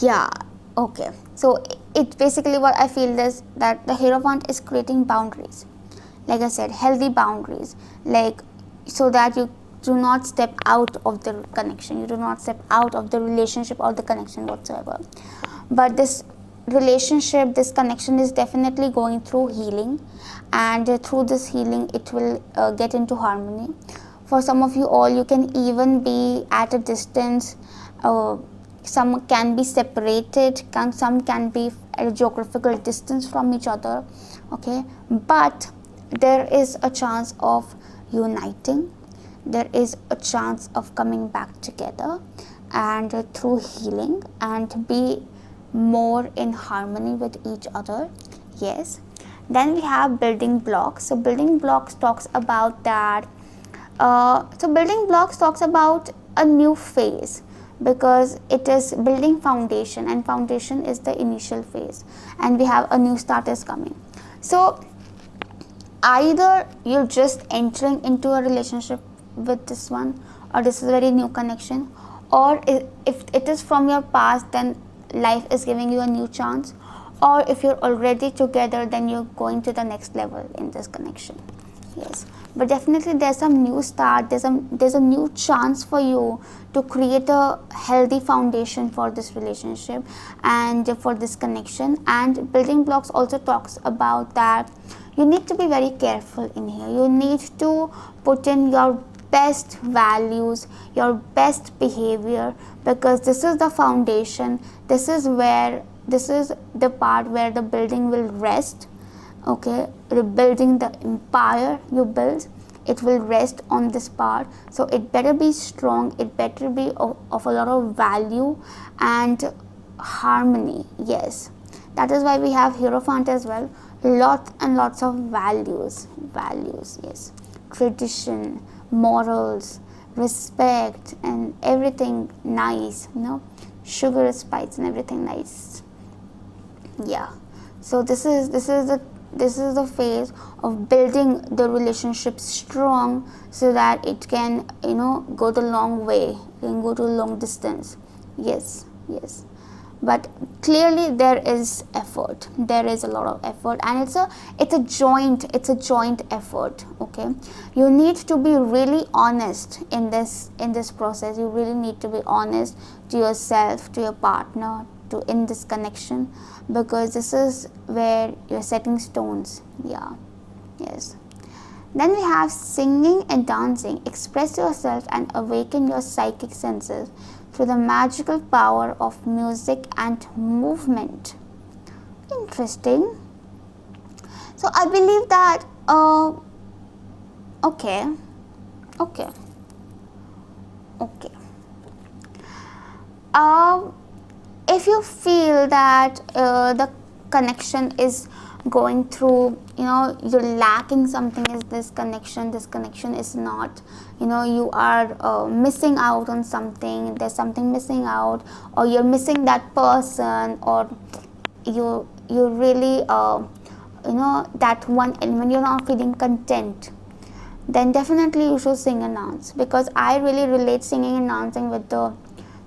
yeah. Okay, so it basically, what I feel is that the Hierophant is creating boundaries, like I said, healthy boundaries, like so that you do not step out of the connection, you do not step out of the relationship or the connection whatsoever. But this relationship, this connection is definitely going through healing, and through this healing it will get into harmony. For some of you all, you can even be at a distance, some can be separated, some can be at a geographical distance from each other. Okay, but there is a chance of uniting, there is a chance of coming back together, and through healing, and be more in harmony with each other. Yes. Then we have building blocks. So building blocks talks about that. So building blocks talks about a new phase, because it is building foundation, and foundation is the initial phase, and we have a new start is coming. So either you're just entering into a relationship with this one, or this is a very new connection, or if it is from your past, then life is giving you a new chance, or if you're already together, then you're going to the next level in this connection. Yes, but definitely there's some new start, there's a new chance for you to create a healthy foundation for this relationship and for this connection. And building blocks also talks about that you need to be very careful in here. You need to put in your best values, your best behavior, because this is the foundation, this is the part where the building will rest. Okay, rebuilding the empire you build, it will rest on this part. So it better be strong, it better be of a lot of value and harmony. Yes, that is why we have Hierophant as well. Lots and lots of values. Yes, tradition, morals, respect, and everything nice, sugar, spice, and everything nice. Yeah, so this is the this is the phase of building the relationship strong, so that it can, go the long way, can go to a long distance. Yes, yes. But clearly there is effort, there is a lot of effort, and it's a joint effort. Okay, you need to be really honest in this process. You really need to be honest to yourself, to your partner, to in this connection, because this is where you're setting stones. Yeah, yes. Then we have singing and dancing. Express yourself and awaken your psychic senses through the magical power of music and movement. Interesting. So I believe that okay. If you feel that the connection is going through, you're lacking something, is this connection is not, you are missing out on something, there's something missing out, or you're missing that person, or you really that one element, you're not feeling content, then definitely you should sing and dance. Because I really relate singing and dancing with the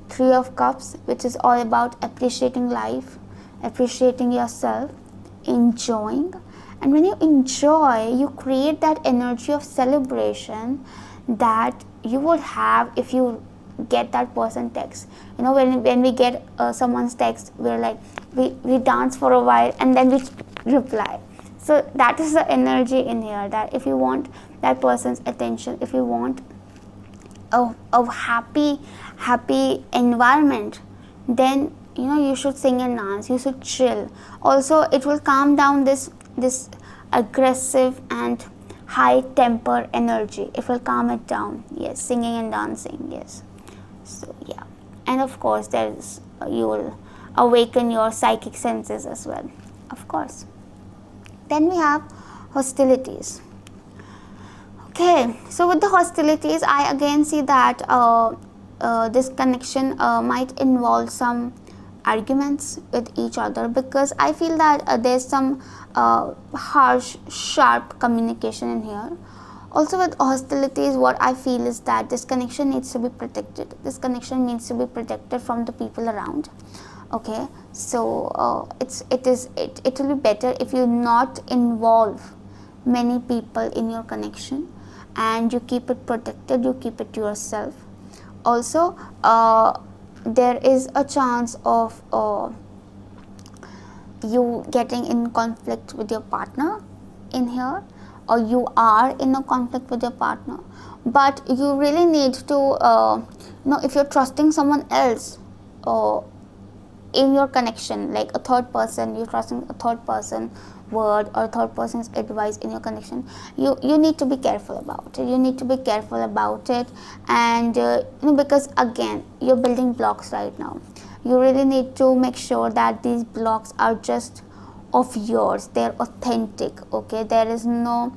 Three of Cups, which is all about appreciating life, appreciating yourself, enjoying. And when you enjoy, you create that energy of celebration that you would have if you get that person text. When we get someone's text, we're like, we dance for a while and then we reply. So that is the energy in here, that if you want that person's attention, if you want a happy environment, then you should sing and dance, you should chill. Also, it will calm down this aggressive and high temper energy. It will calm it down. Yes, singing and dancing. Yes. So yeah, and of course you will awaken your psychic senses as well, of course. Then we have hostilities. Okay, so with the hostilities, I again see that this connection might involve some arguments with each other, because I feel that there's some harsh, sharp communication in here. Also with hostilities, what I feel is that this connection needs to be protected. This connection needs to be protected from the people around. Okay, so it will be better if you not involve many people in your connection, and you keep it protected, you keep it to yourself. Also, there is a chance of you getting in conflict with your partner in here, or you are in a conflict with your partner. But you really need to if you're trusting someone else in your connection, like a third person, you're trusting a third person word or third person's advice in your connection, you need to be careful about it. And because again, you're building blocks right now. You really need to make sure that these blocks are just of yours, they're authentic. Okay, there is no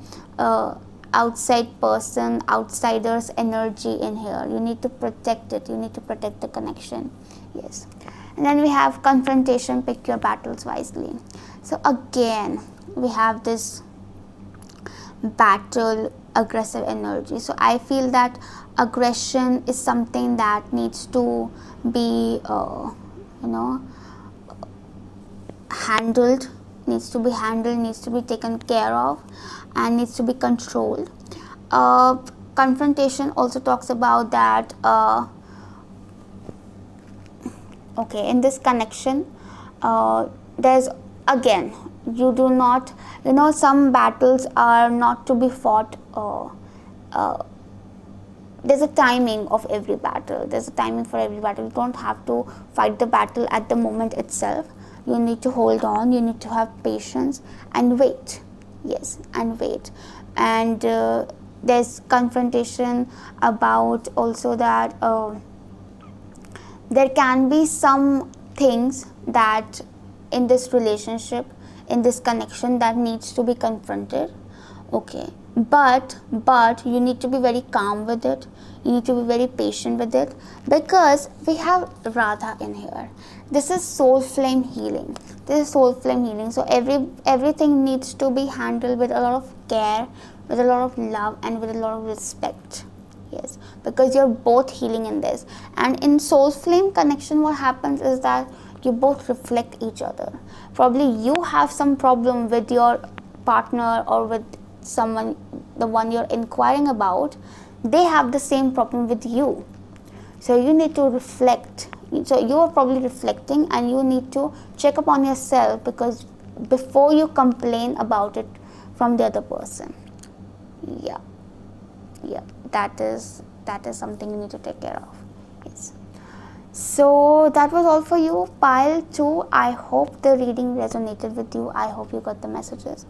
outside person, outsider's energy in here. You need to protect it, you need to protect the connection. Yes. And then we have confrontation. Pick your battles wisely. So again, we have this battle, aggressive energy. So I feel that aggression is something that needs to be handled, needs to be taken care of, and needs to be controlled. Confrontation also talks about that okay, in this connection, there's again, you do not, some battles are not to be fought. There's a timing of every battle. There's a timing for every battle. You don't have to fight the battle at the moment itself. You need to hold on. You need to have patience and wait. Yes, and wait. And there's confrontation about also that there can be some things that in this relationship, in this connection, that needs to be confronted. Okay, but you need to be very calm with it. You need to be very patient with it, because we have Radha in here. This is soul flame healing. This is soul flame healing. So everything needs to be handled with a lot of care, with a lot of love, and with a lot of respect. Yes, because you're both healing in this. And in soul flame connection, what happens is that you both reflect each other. Probably you have some problem with your partner or with someone, the one you're inquiring about. They have the same problem with you. So you need to reflect. So you are probably reflecting, and you need to check up on yourself, because before you complain about it from the other person. Yeah, that is something you need to take care of. Yes. So that was all for you, pile 2. I hope the reading resonated with you. I hope you got the messages.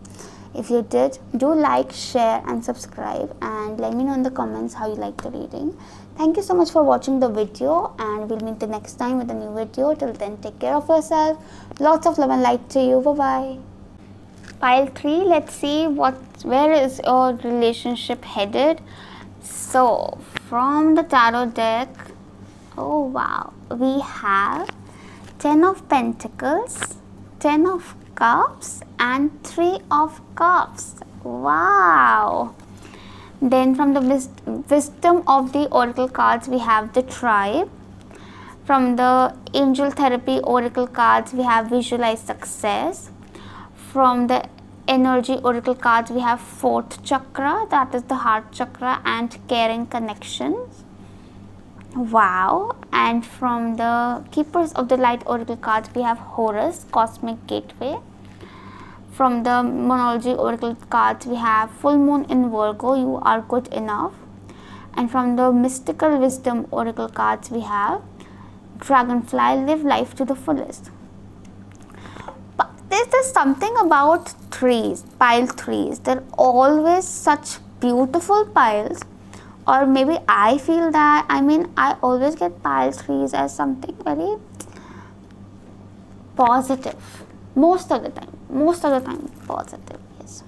If you did, do like, share and subscribe, and let me know in the comments how you like the reading. Thank you so much for watching the video, and we'll meet the next time with a new video. Till then, take care of yourself. Lots of love and light to you. Bye bye. Pile 3, let's see where is your relationship headed. So from the tarot deck, oh wow, we have 10 of Pentacles, 10 of Cups and 3 of Cups. Wow. Then from the wisdom of the oracle cards, we have the Tribe. From the angel therapy oracle cards, we have visualize success. From the energy oracle cards, we have 4th chakra, that is the heart chakra, and caring connections. Wow. And from the keepers of the light oracle cards, we have Horus, cosmic gateway. From the monology oracle cards, we have full moon in Virgo, you are good enough. And from the mystical wisdom oracle cards, we have dragonfly, live life to the fullest. But there's something about trees, pile 3s. They're always such beautiful piles. Or maybe I feel that, I always get pile 3s as something very positive. Most of the time positive. Yes.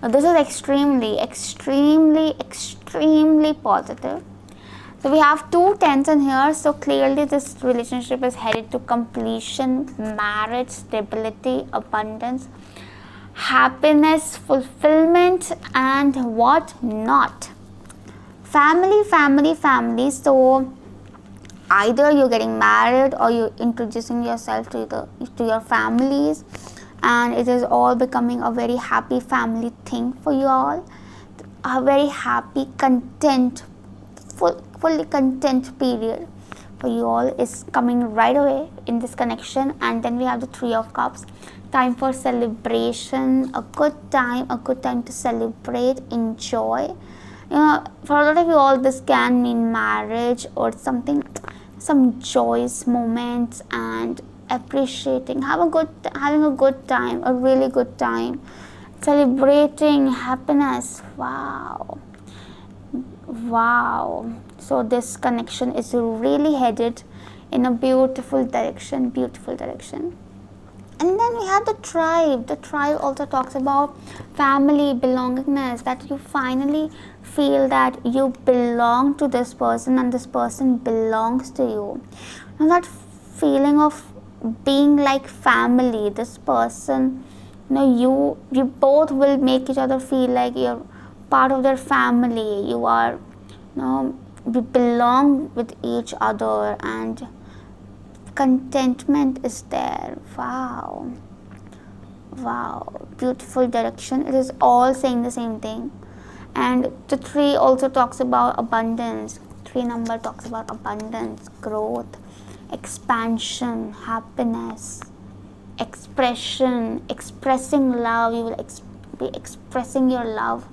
Now this is extremely positive. So we have 2 10s in here. So clearly this relationship is headed to completion, marriage, stability, abundance, happiness, fulfillment, and what not. Family. So either you're getting married or you're introducing yourself to your families, and it is all becoming a very happy family thing for you all. A very happy, content, fully content period for you all is coming right away in this connection. And then we have the 3 of Cups, time for celebration, a good time to celebrate, enjoy. For a lot of you all, this can mean marriage or something, some joyous moments, and appreciating, having a good time, a really good time, celebrating happiness. Wow. So this connection is really headed in a beautiful direction. And then we have the Tribe. The Tribe also talks about family, belongingness, that you finally feel that you belong to this person and this person belongs to you. Now that feeling of being like family, this person, you both will make each other feel like you're part of their family. You are, we belong with each other, and contentment is there. Wow, beautiful direction. It is all saying the same thing. And the 3 also talks about abundance. 3 number talks about abundance, growth, expansion, happiness, expression, expressing love. You will be expressing your love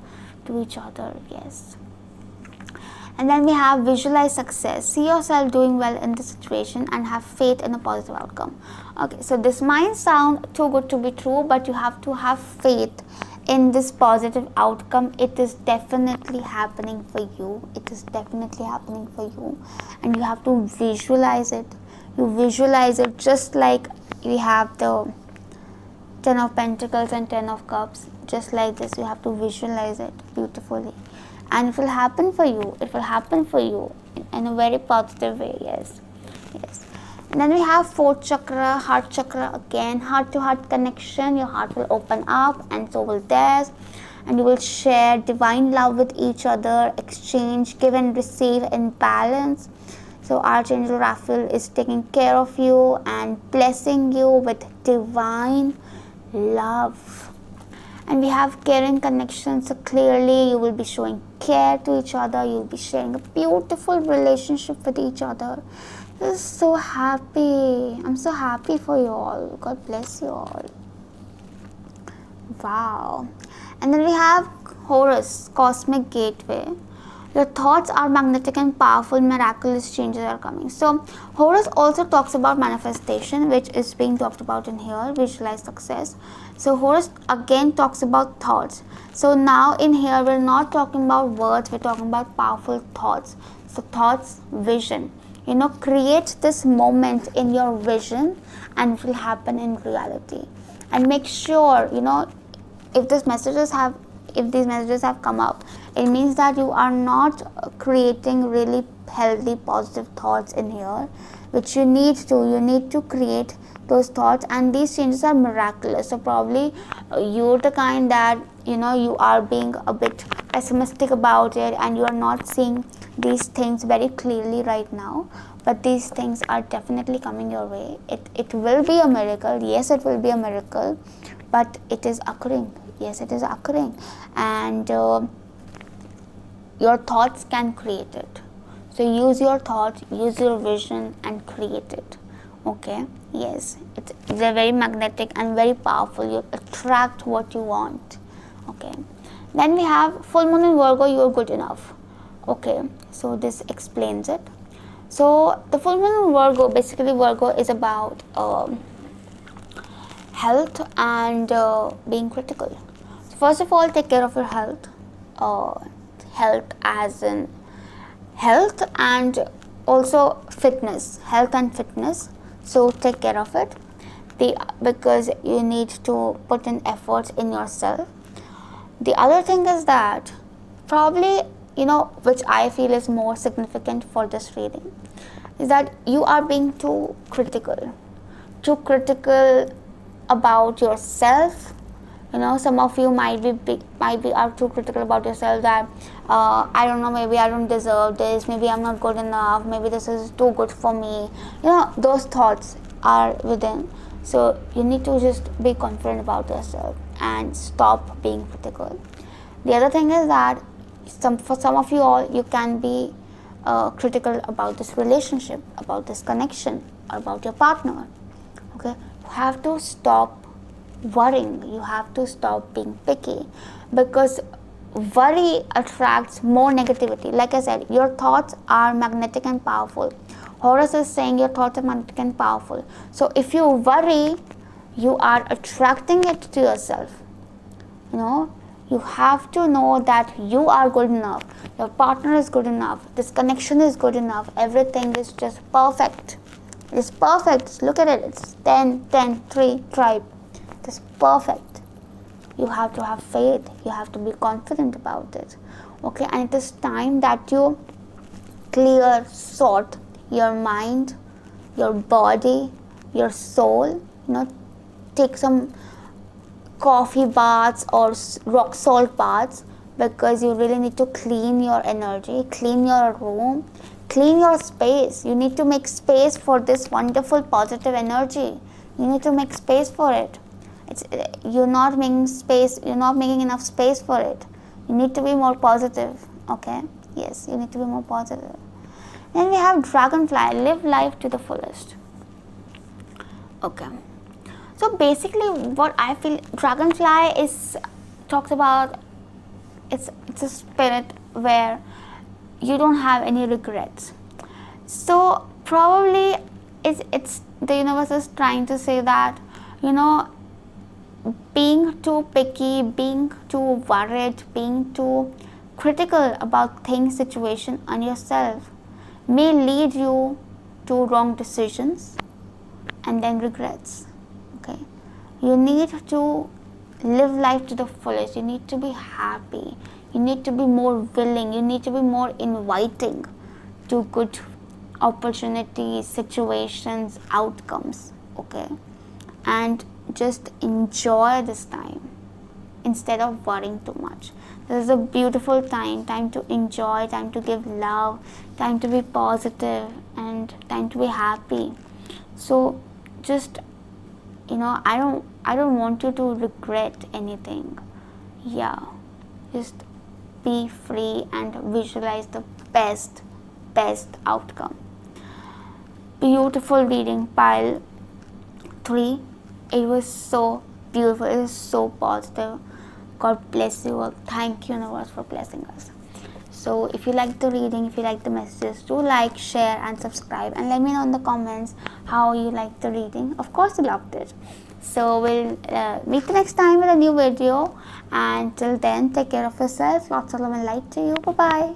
to each other. Yes. And then we have visualize success. See yourself doing well in the situation and have faith in a positive outcome. Okay, so this might sound too good to be true, but you have to have faith in this positive outcome. It is definitely happening for you. And you have to visualize it. You visualize it just like we have the 10 of Pentacles and 10 of Cups. Just like this, you have to visualize it beautifully. And it will happen for you. In a very positive way. Yes. And then we have fourth chakra, heart chakra. Again, heart to heart connection. Your heart will open up and so will theirs, and you will share divine love with each other, exchange, give and receive in balance. So Archangel Raphael is taking care of you and blessing you with divine love. And we have caring connection. So clearly you will be showing care to each other. You'll be sharing a beautiful relationship with each other. This is so happy. I'm so happy for you all. God bless you all. Wow. And then we have Horus, cosmic gateway. Your thoughts are magnetic and powerful, miraculous changes are coming. So Horus also talks about manifestation, which is being talked about in here, visualize success. So Horus again talks about thoughts. So now in here we're not talking about words, we're talking about powerful thoughts. So thoughts, vision. Create this moment in your vision and it will happen in reality. And make sure, if these messages have come up, it means that you are not creating really healthy positive thoughts in here, which you need to create those thoughts, and these changes are miraculous. So probably you're the kind that you are being a bit pessimistic about it and you are not seeing these things very clearly right now, but these things are definitely coming your way. It will be a miracle. Yes, it will be a miracle, but it is occurring. Yes, it is occurring, and your thoughts can create it. So use your thoughts, use your vision and create it. Okay, yes, they're very magnetic and very powerful. You attract what you want. Okay, then we have full moon in Virgo, you're good enough. Okay, so this explains it. So the full moon in Virgo, basically Virgo is about health and being critical. So first of all, take care of your health. Health as in health and also fitness, health and fitness. So take care of it, because you need to put in efforts in yourself. The other thing is that probably, which I feel is more significant for this reading, is that you are being too critical about yourself. Some of you might be are too critical about yourself, that I don't know, maybe I don't deserve this, maybe I'm not good enough, maybe this is too good for me. Those thoughts are within. So you need to just be confident about yourself and stop being critical. The other thing is that for some of you all, you can be critical about this relationship, about this connection, or about your partner. Okay, you have to stop worrying. You have to stop being picky, because worry attracts more negativity. Like I said, your thoughts are magnetic and powerful. Horus is saying your thoughts are magnetic and powerful. So if you worry, you are attracting it to yourself. You have to know that you are good enough, your partner is good enough, this connection is good enough, everything is just perfect. It's perfect. Look at it. It's 10, 10, 3 tribe. It's perfect. You have to have faith. You have to be confident about it. Okay, and it is time that you sort your mind, your body, your soul. Take some coffee baths or rock salt baths, because you really need to clean your energy, clean your room, clean your space. You need to make space for this wonderful positive energy. You need to make space for it. You're not making enough space for it. You need to be more positive. Okay, yes, you need to be more positive. Then we have dragonfly, live life to the fullest. Okay, so basically what I feel, dragonfly talks about, it's a spirit where you don't have any regrets. So probably it's the universe is trying to say that being too picky, being too worried, being too critical about things, situation and yourself may lead you to wrong decisions and then regrets. Okay, you need to live life to the fullest. You need to be happy. You need to be more willing. You need to be more inviting to good opportunities, situations, outcomes. Okay, and just enjoy this time instead of worrying too much. This is a beautiful time to enjoy, time to give love, time to be positive, and time to be happy. So just, I don't want you to regret anything. Yeah, just be free and visualize the best outcome. Beautiful reading, pile 3. It was so beautiful, it was so positive. God bless you all. Thank you, universe, for blessing us. So if you like the reading, if you like the messages, do like, share and subscribe, and let me know in the comments how you like the reading. Of course you loved it. So we'll meet the next time with a new video, and till then, take care of yourself. Lots of love and light to you. Bye bye.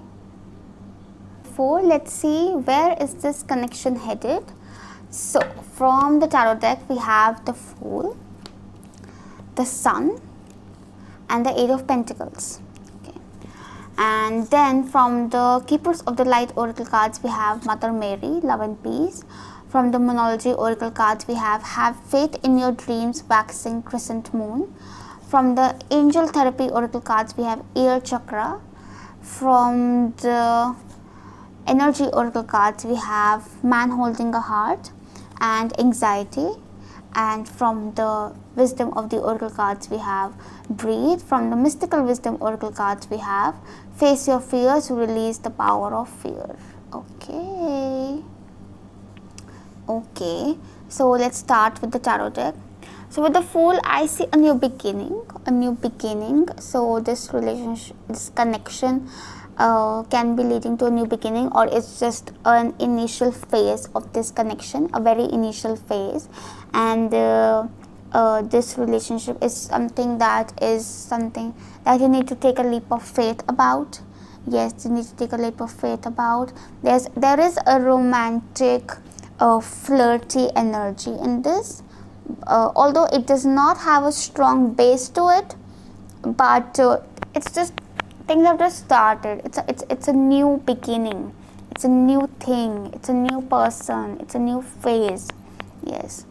Let's see, where is this connection headed? So from the tarot deck, we have the Fool, the Sun, and the Eight of Pentacles. Okay. And then from the Keepers of the Light oracle cards, we have Mother Mary, Love and Peace. From the Monology oracle cards, we have Faith in Your Dreams, Waxing Crescent Moon. From the Angel Therapy oracle cards, we have Ear Chakra. From the Energy oracle cards, we have Man Holding a Heart and Anxiety. And from the Wisdom of the oracle cards, we have Breathe. From the Mystical Wisdom oracle cards, we have Face Your Fears, Release the Power of Fear. Okay, so let's start with the tarot deck. So with the Fool, I see a new beginning. So this relationship, this connection can be leading to a new beginning, or it's just an initial phase of this connection, a very initial phase. And this relationship is something that you need to take a leap of faith about. Yes, you need to take a leap of faith about. There is a romantic, flirty energy in this, although it does not have a strong base to it, but it's just, things have just started. It's a new beginning, it's a new thing, it's a new person, it's a new phase. Yes.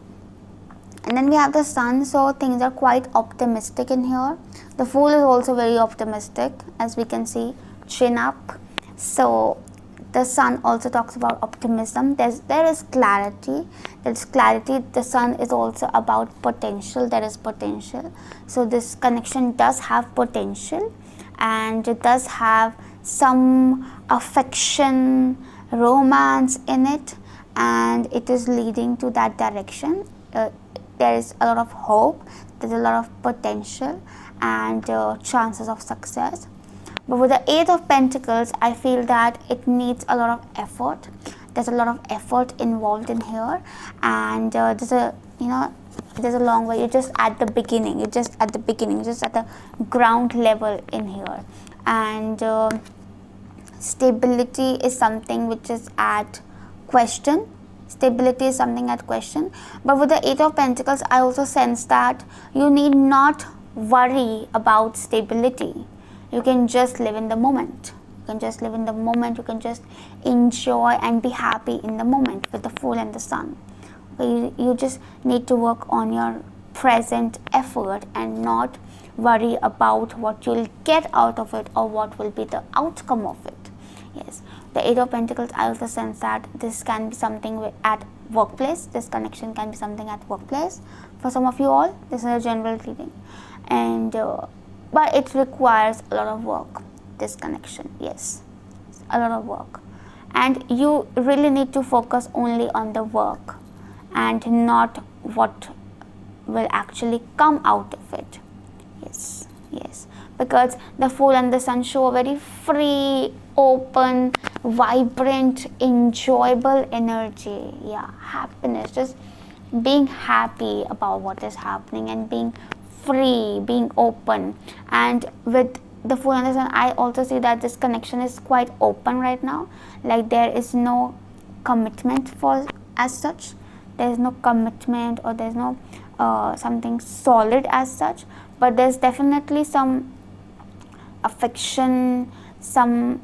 And then we have the Sun, so things are quite optimistic in here. The Fool is also very optimistic, as we can see, chin up. So the Sun also talks about optimism. There is clarity. The Sun is also about potential. There is potential. So this connection does have potential, and it does have some affection, romance in it, and it is leading to that direction. There is a lot of hope, there's a lot of potential and chances of success. But with the Eight of Pentacles, I feel that it needs a lot of effort. There's a lot of effort involved in here, and there's a long way. You're just at the beginning. You're just at the ground level in here, and stability is something which is at question. But with the Eight of Pentacles, I also sense that you need not worry about stability. You can just live in the moment. You can just enjoy and be happy in the moment with the Fool and the Sun. You just need to work on your present effort and not worry about what you'll get out of it or what will be the outcome of it. Yes, the Eight of Pentacles, I also sense that this can be something at workplace. This connection can be something at workplace. For some of you all, this is a general reading, and but it requires a lot of work. This connection, yes, a lot of work, and you really need to focus only on the work and not what will actually come out of it. Yes, because the Fool and the Sun show a very free, open, vibrant, enjoyable energy. Yeah, happiness, just being happy about what is happening and being free, being open. And with the Fool and the Sun, I also see that this connection is quite open right now. Like there is no commitment as such. There is no commitment, or there is no something solid as such, but there's definitely some affection, some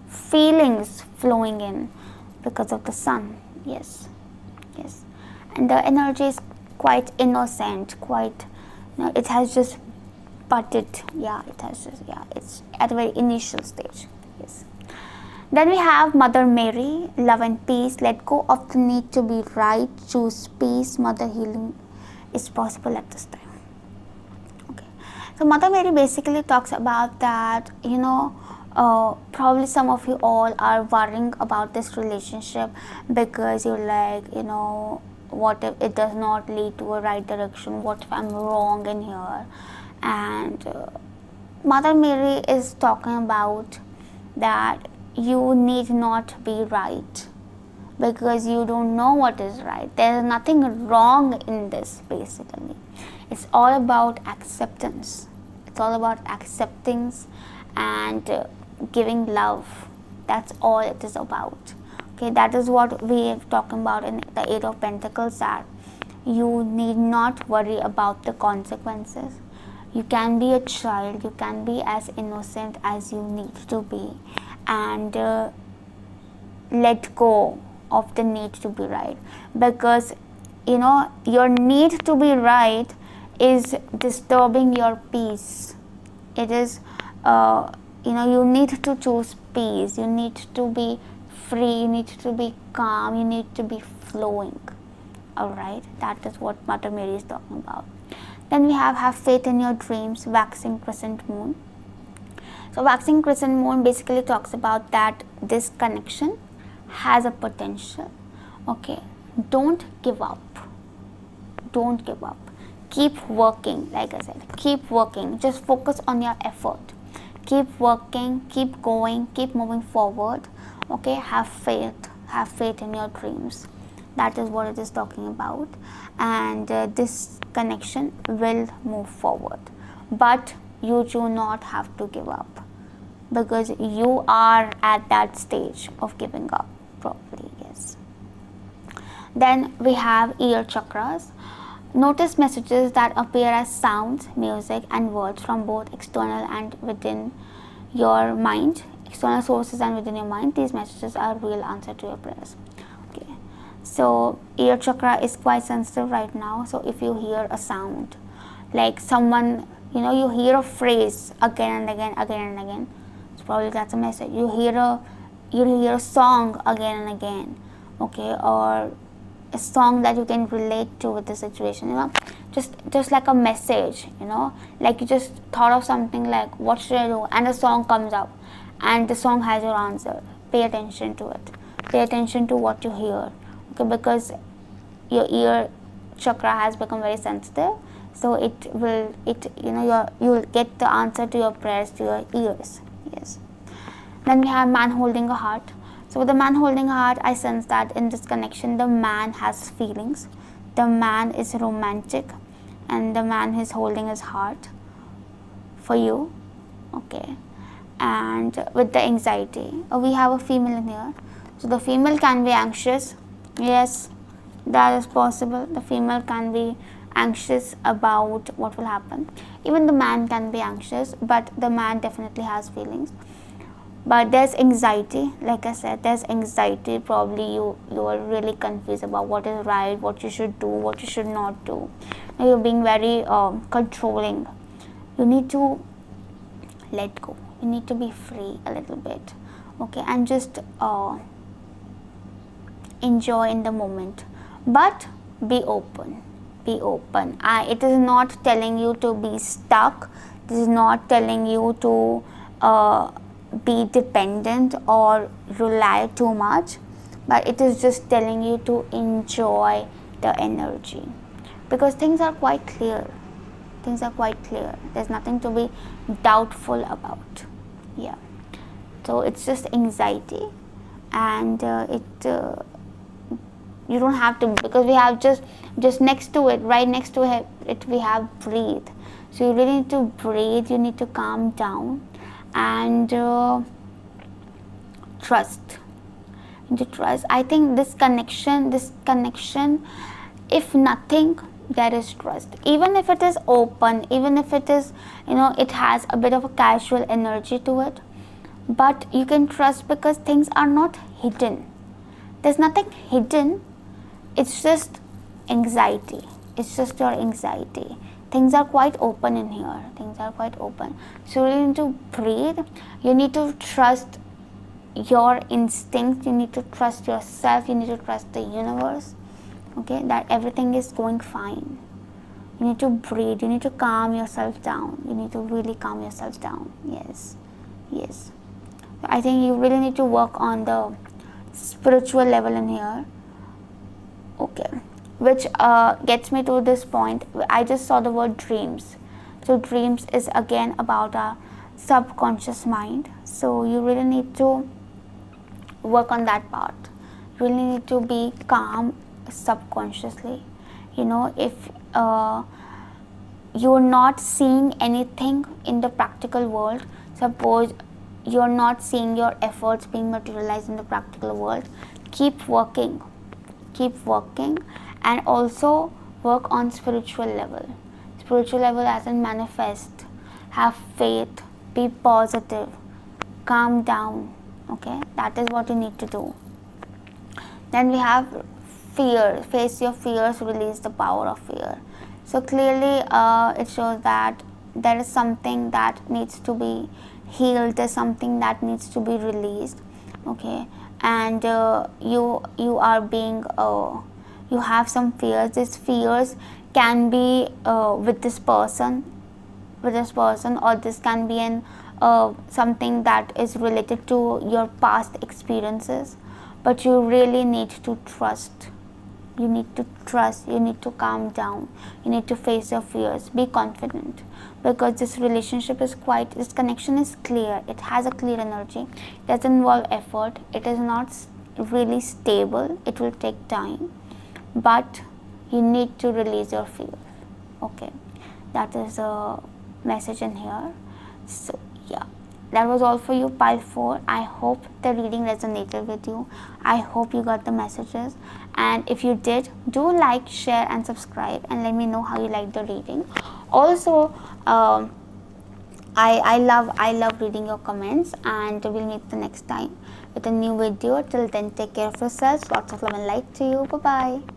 feelings flowing in because of the sun. Yes, yes. And the energy is quite innocent, quite, it has just budded. Yeah, it has just, it's at a very initial stage. Yes. Then we have Mother Mary, love and peace. Let go of the need to be right. Choose peace. Mother healing is possible at this time. Okay. So Mother Mary basically talks about that, probably some of you all are worrying about this relationship because you're like, what if it does not lead to a right direction? What if I'm wrong in here? And Mother Mary is talking about that you need not be right because you don't know what is right. There is nothing wrong in this basically. It's all about acceptance. It's all about acceptance and giving love. That's all it is about. Okay, that is what we are talking about in the Eight of Pentacles, that you need not worry about the consequences. You can be a child, you can be as innocent as you need to be, and let go of the need to be right, because your need to be right is disturbing your peace. It is you need to choose peace, you need to be free, you need to be calm, you need to be flowing. Alright, that is what Mother Mary is talking about. Then we have faith in your dreams, waxing crescent moon. So waxing crescent moon basically talks about that this connection has a potential. Okay, don't give up. Don't give up. Keep working, like I said, keep working. Just focus on your effort. Keep working, keep going, keep moving forward. Okay, have faith in your dreams. That is what it is talking about, and this connection will move forward, but you do not have to give up, because you are at that stage of giving up probably. Yes. Then we have ear chakras. Notice messages that appear as sounds, music and words from both external and within your mind, external sources and within your mind. These messages are real answer to your prayers. Okay, so ear chakra is quite sensitive right now. So if you hear a sound, like someone, you hear a phrase again and again, so probably that's a message. You hear a song again and again, okay, or a song that you can relate to with the situation, just like a message, like you just thought of something like, what should I do, and a song comes up and the song has your answer. Pay attention to it, pay attention to what you hear, okay, because your ear chakra has become very sensitive, so you'll get the answer to your prayers to your ears. Yes. Then we have man holding a heart. So with the man holding a heart, I sense that in this connection, the man has feelings, the man is romantic, and the man is holding his heart for you. Okay. And with the anxiety, we have a female in here. So the female can be anxious. Yes, that is possible. The female can be anxious about what will happen. Even the man can be anxious, but the man definitely has feelings. But there's anxiety, like I said, there's anxiety. Probably you are really confused about what is right, what you should do, what you should not do. You're being very controlling. You need to let go. You need to be free a little bit, okay, and just enjoy in the moment. But be open. Be open. It is not telling you to be stuck. This is not telling you to be dependent or rely too much, but it is just telling you to enjoy the energy, because things are quite clear. Things are quite clear. There's nothing to be doubtful about. Yeah. So it's just anxiety, and you don't have to, because we have just next to it, right next to it, we have breathe. So you really need to breathe. You need to calm down and trust. I think this connection, if nothing, there is trust. Even if it is open, even if it is, it has a bit of a casual energy to it, but you can trust because things are not hidden. There's nothing hidden, it's just anxiety. It's just your anxiety. Things are quite open in here. Things are quite open. So you need to breathe. You need to trust your instinct. You need to trust yourself. You need to trust the universe. Okay, that everything is going fine. You need to breathe. You need to calm yourself down. You need to really calm yourself down. Yes, yes. I think you really need to work on the spiritual level in here. Okay, which gets me to this point. I just saw the word dreams. So dreams is again about our subconscious mind. So you really need to work on that part. You really need to be calm subconsciously. You know, if you're not seeing anything in the practical world, suppose you're not seeing your efforts being materialized in the practical world, keep working, and also work on spiritual level. Spiritual level as in manifest, have faith, be positive, calm down. Okay, that is what you need to do. Then we have fear. Face your fears, release the power of fear. So clearly it shows that there is something that needs to be healed, there's something that needs to be released. Okay, and you are being you have some fears. These fears can be with this person, or this can be an something that is related to your past experiences. But you really need to trust. You need to trust. You need to calm down. You need to face your fears. Be confident, because this relationship is quite, this connection is clear. It has a clear energy. It doesn't involve effort. It is not really stable. It will take time, but you need to release your fears. Okay, that is a message in here. So yeah, that was all for you, pile 4. I hope the reading resonated with you. I hope you got the messages, and if you did, do like, share and subscribe, and let me know how you liked the reading. Also I love reading your comments, and we'll meet the next time with a new video. Till then, take care of yourselves. Lots of love and light to you. Bye bye.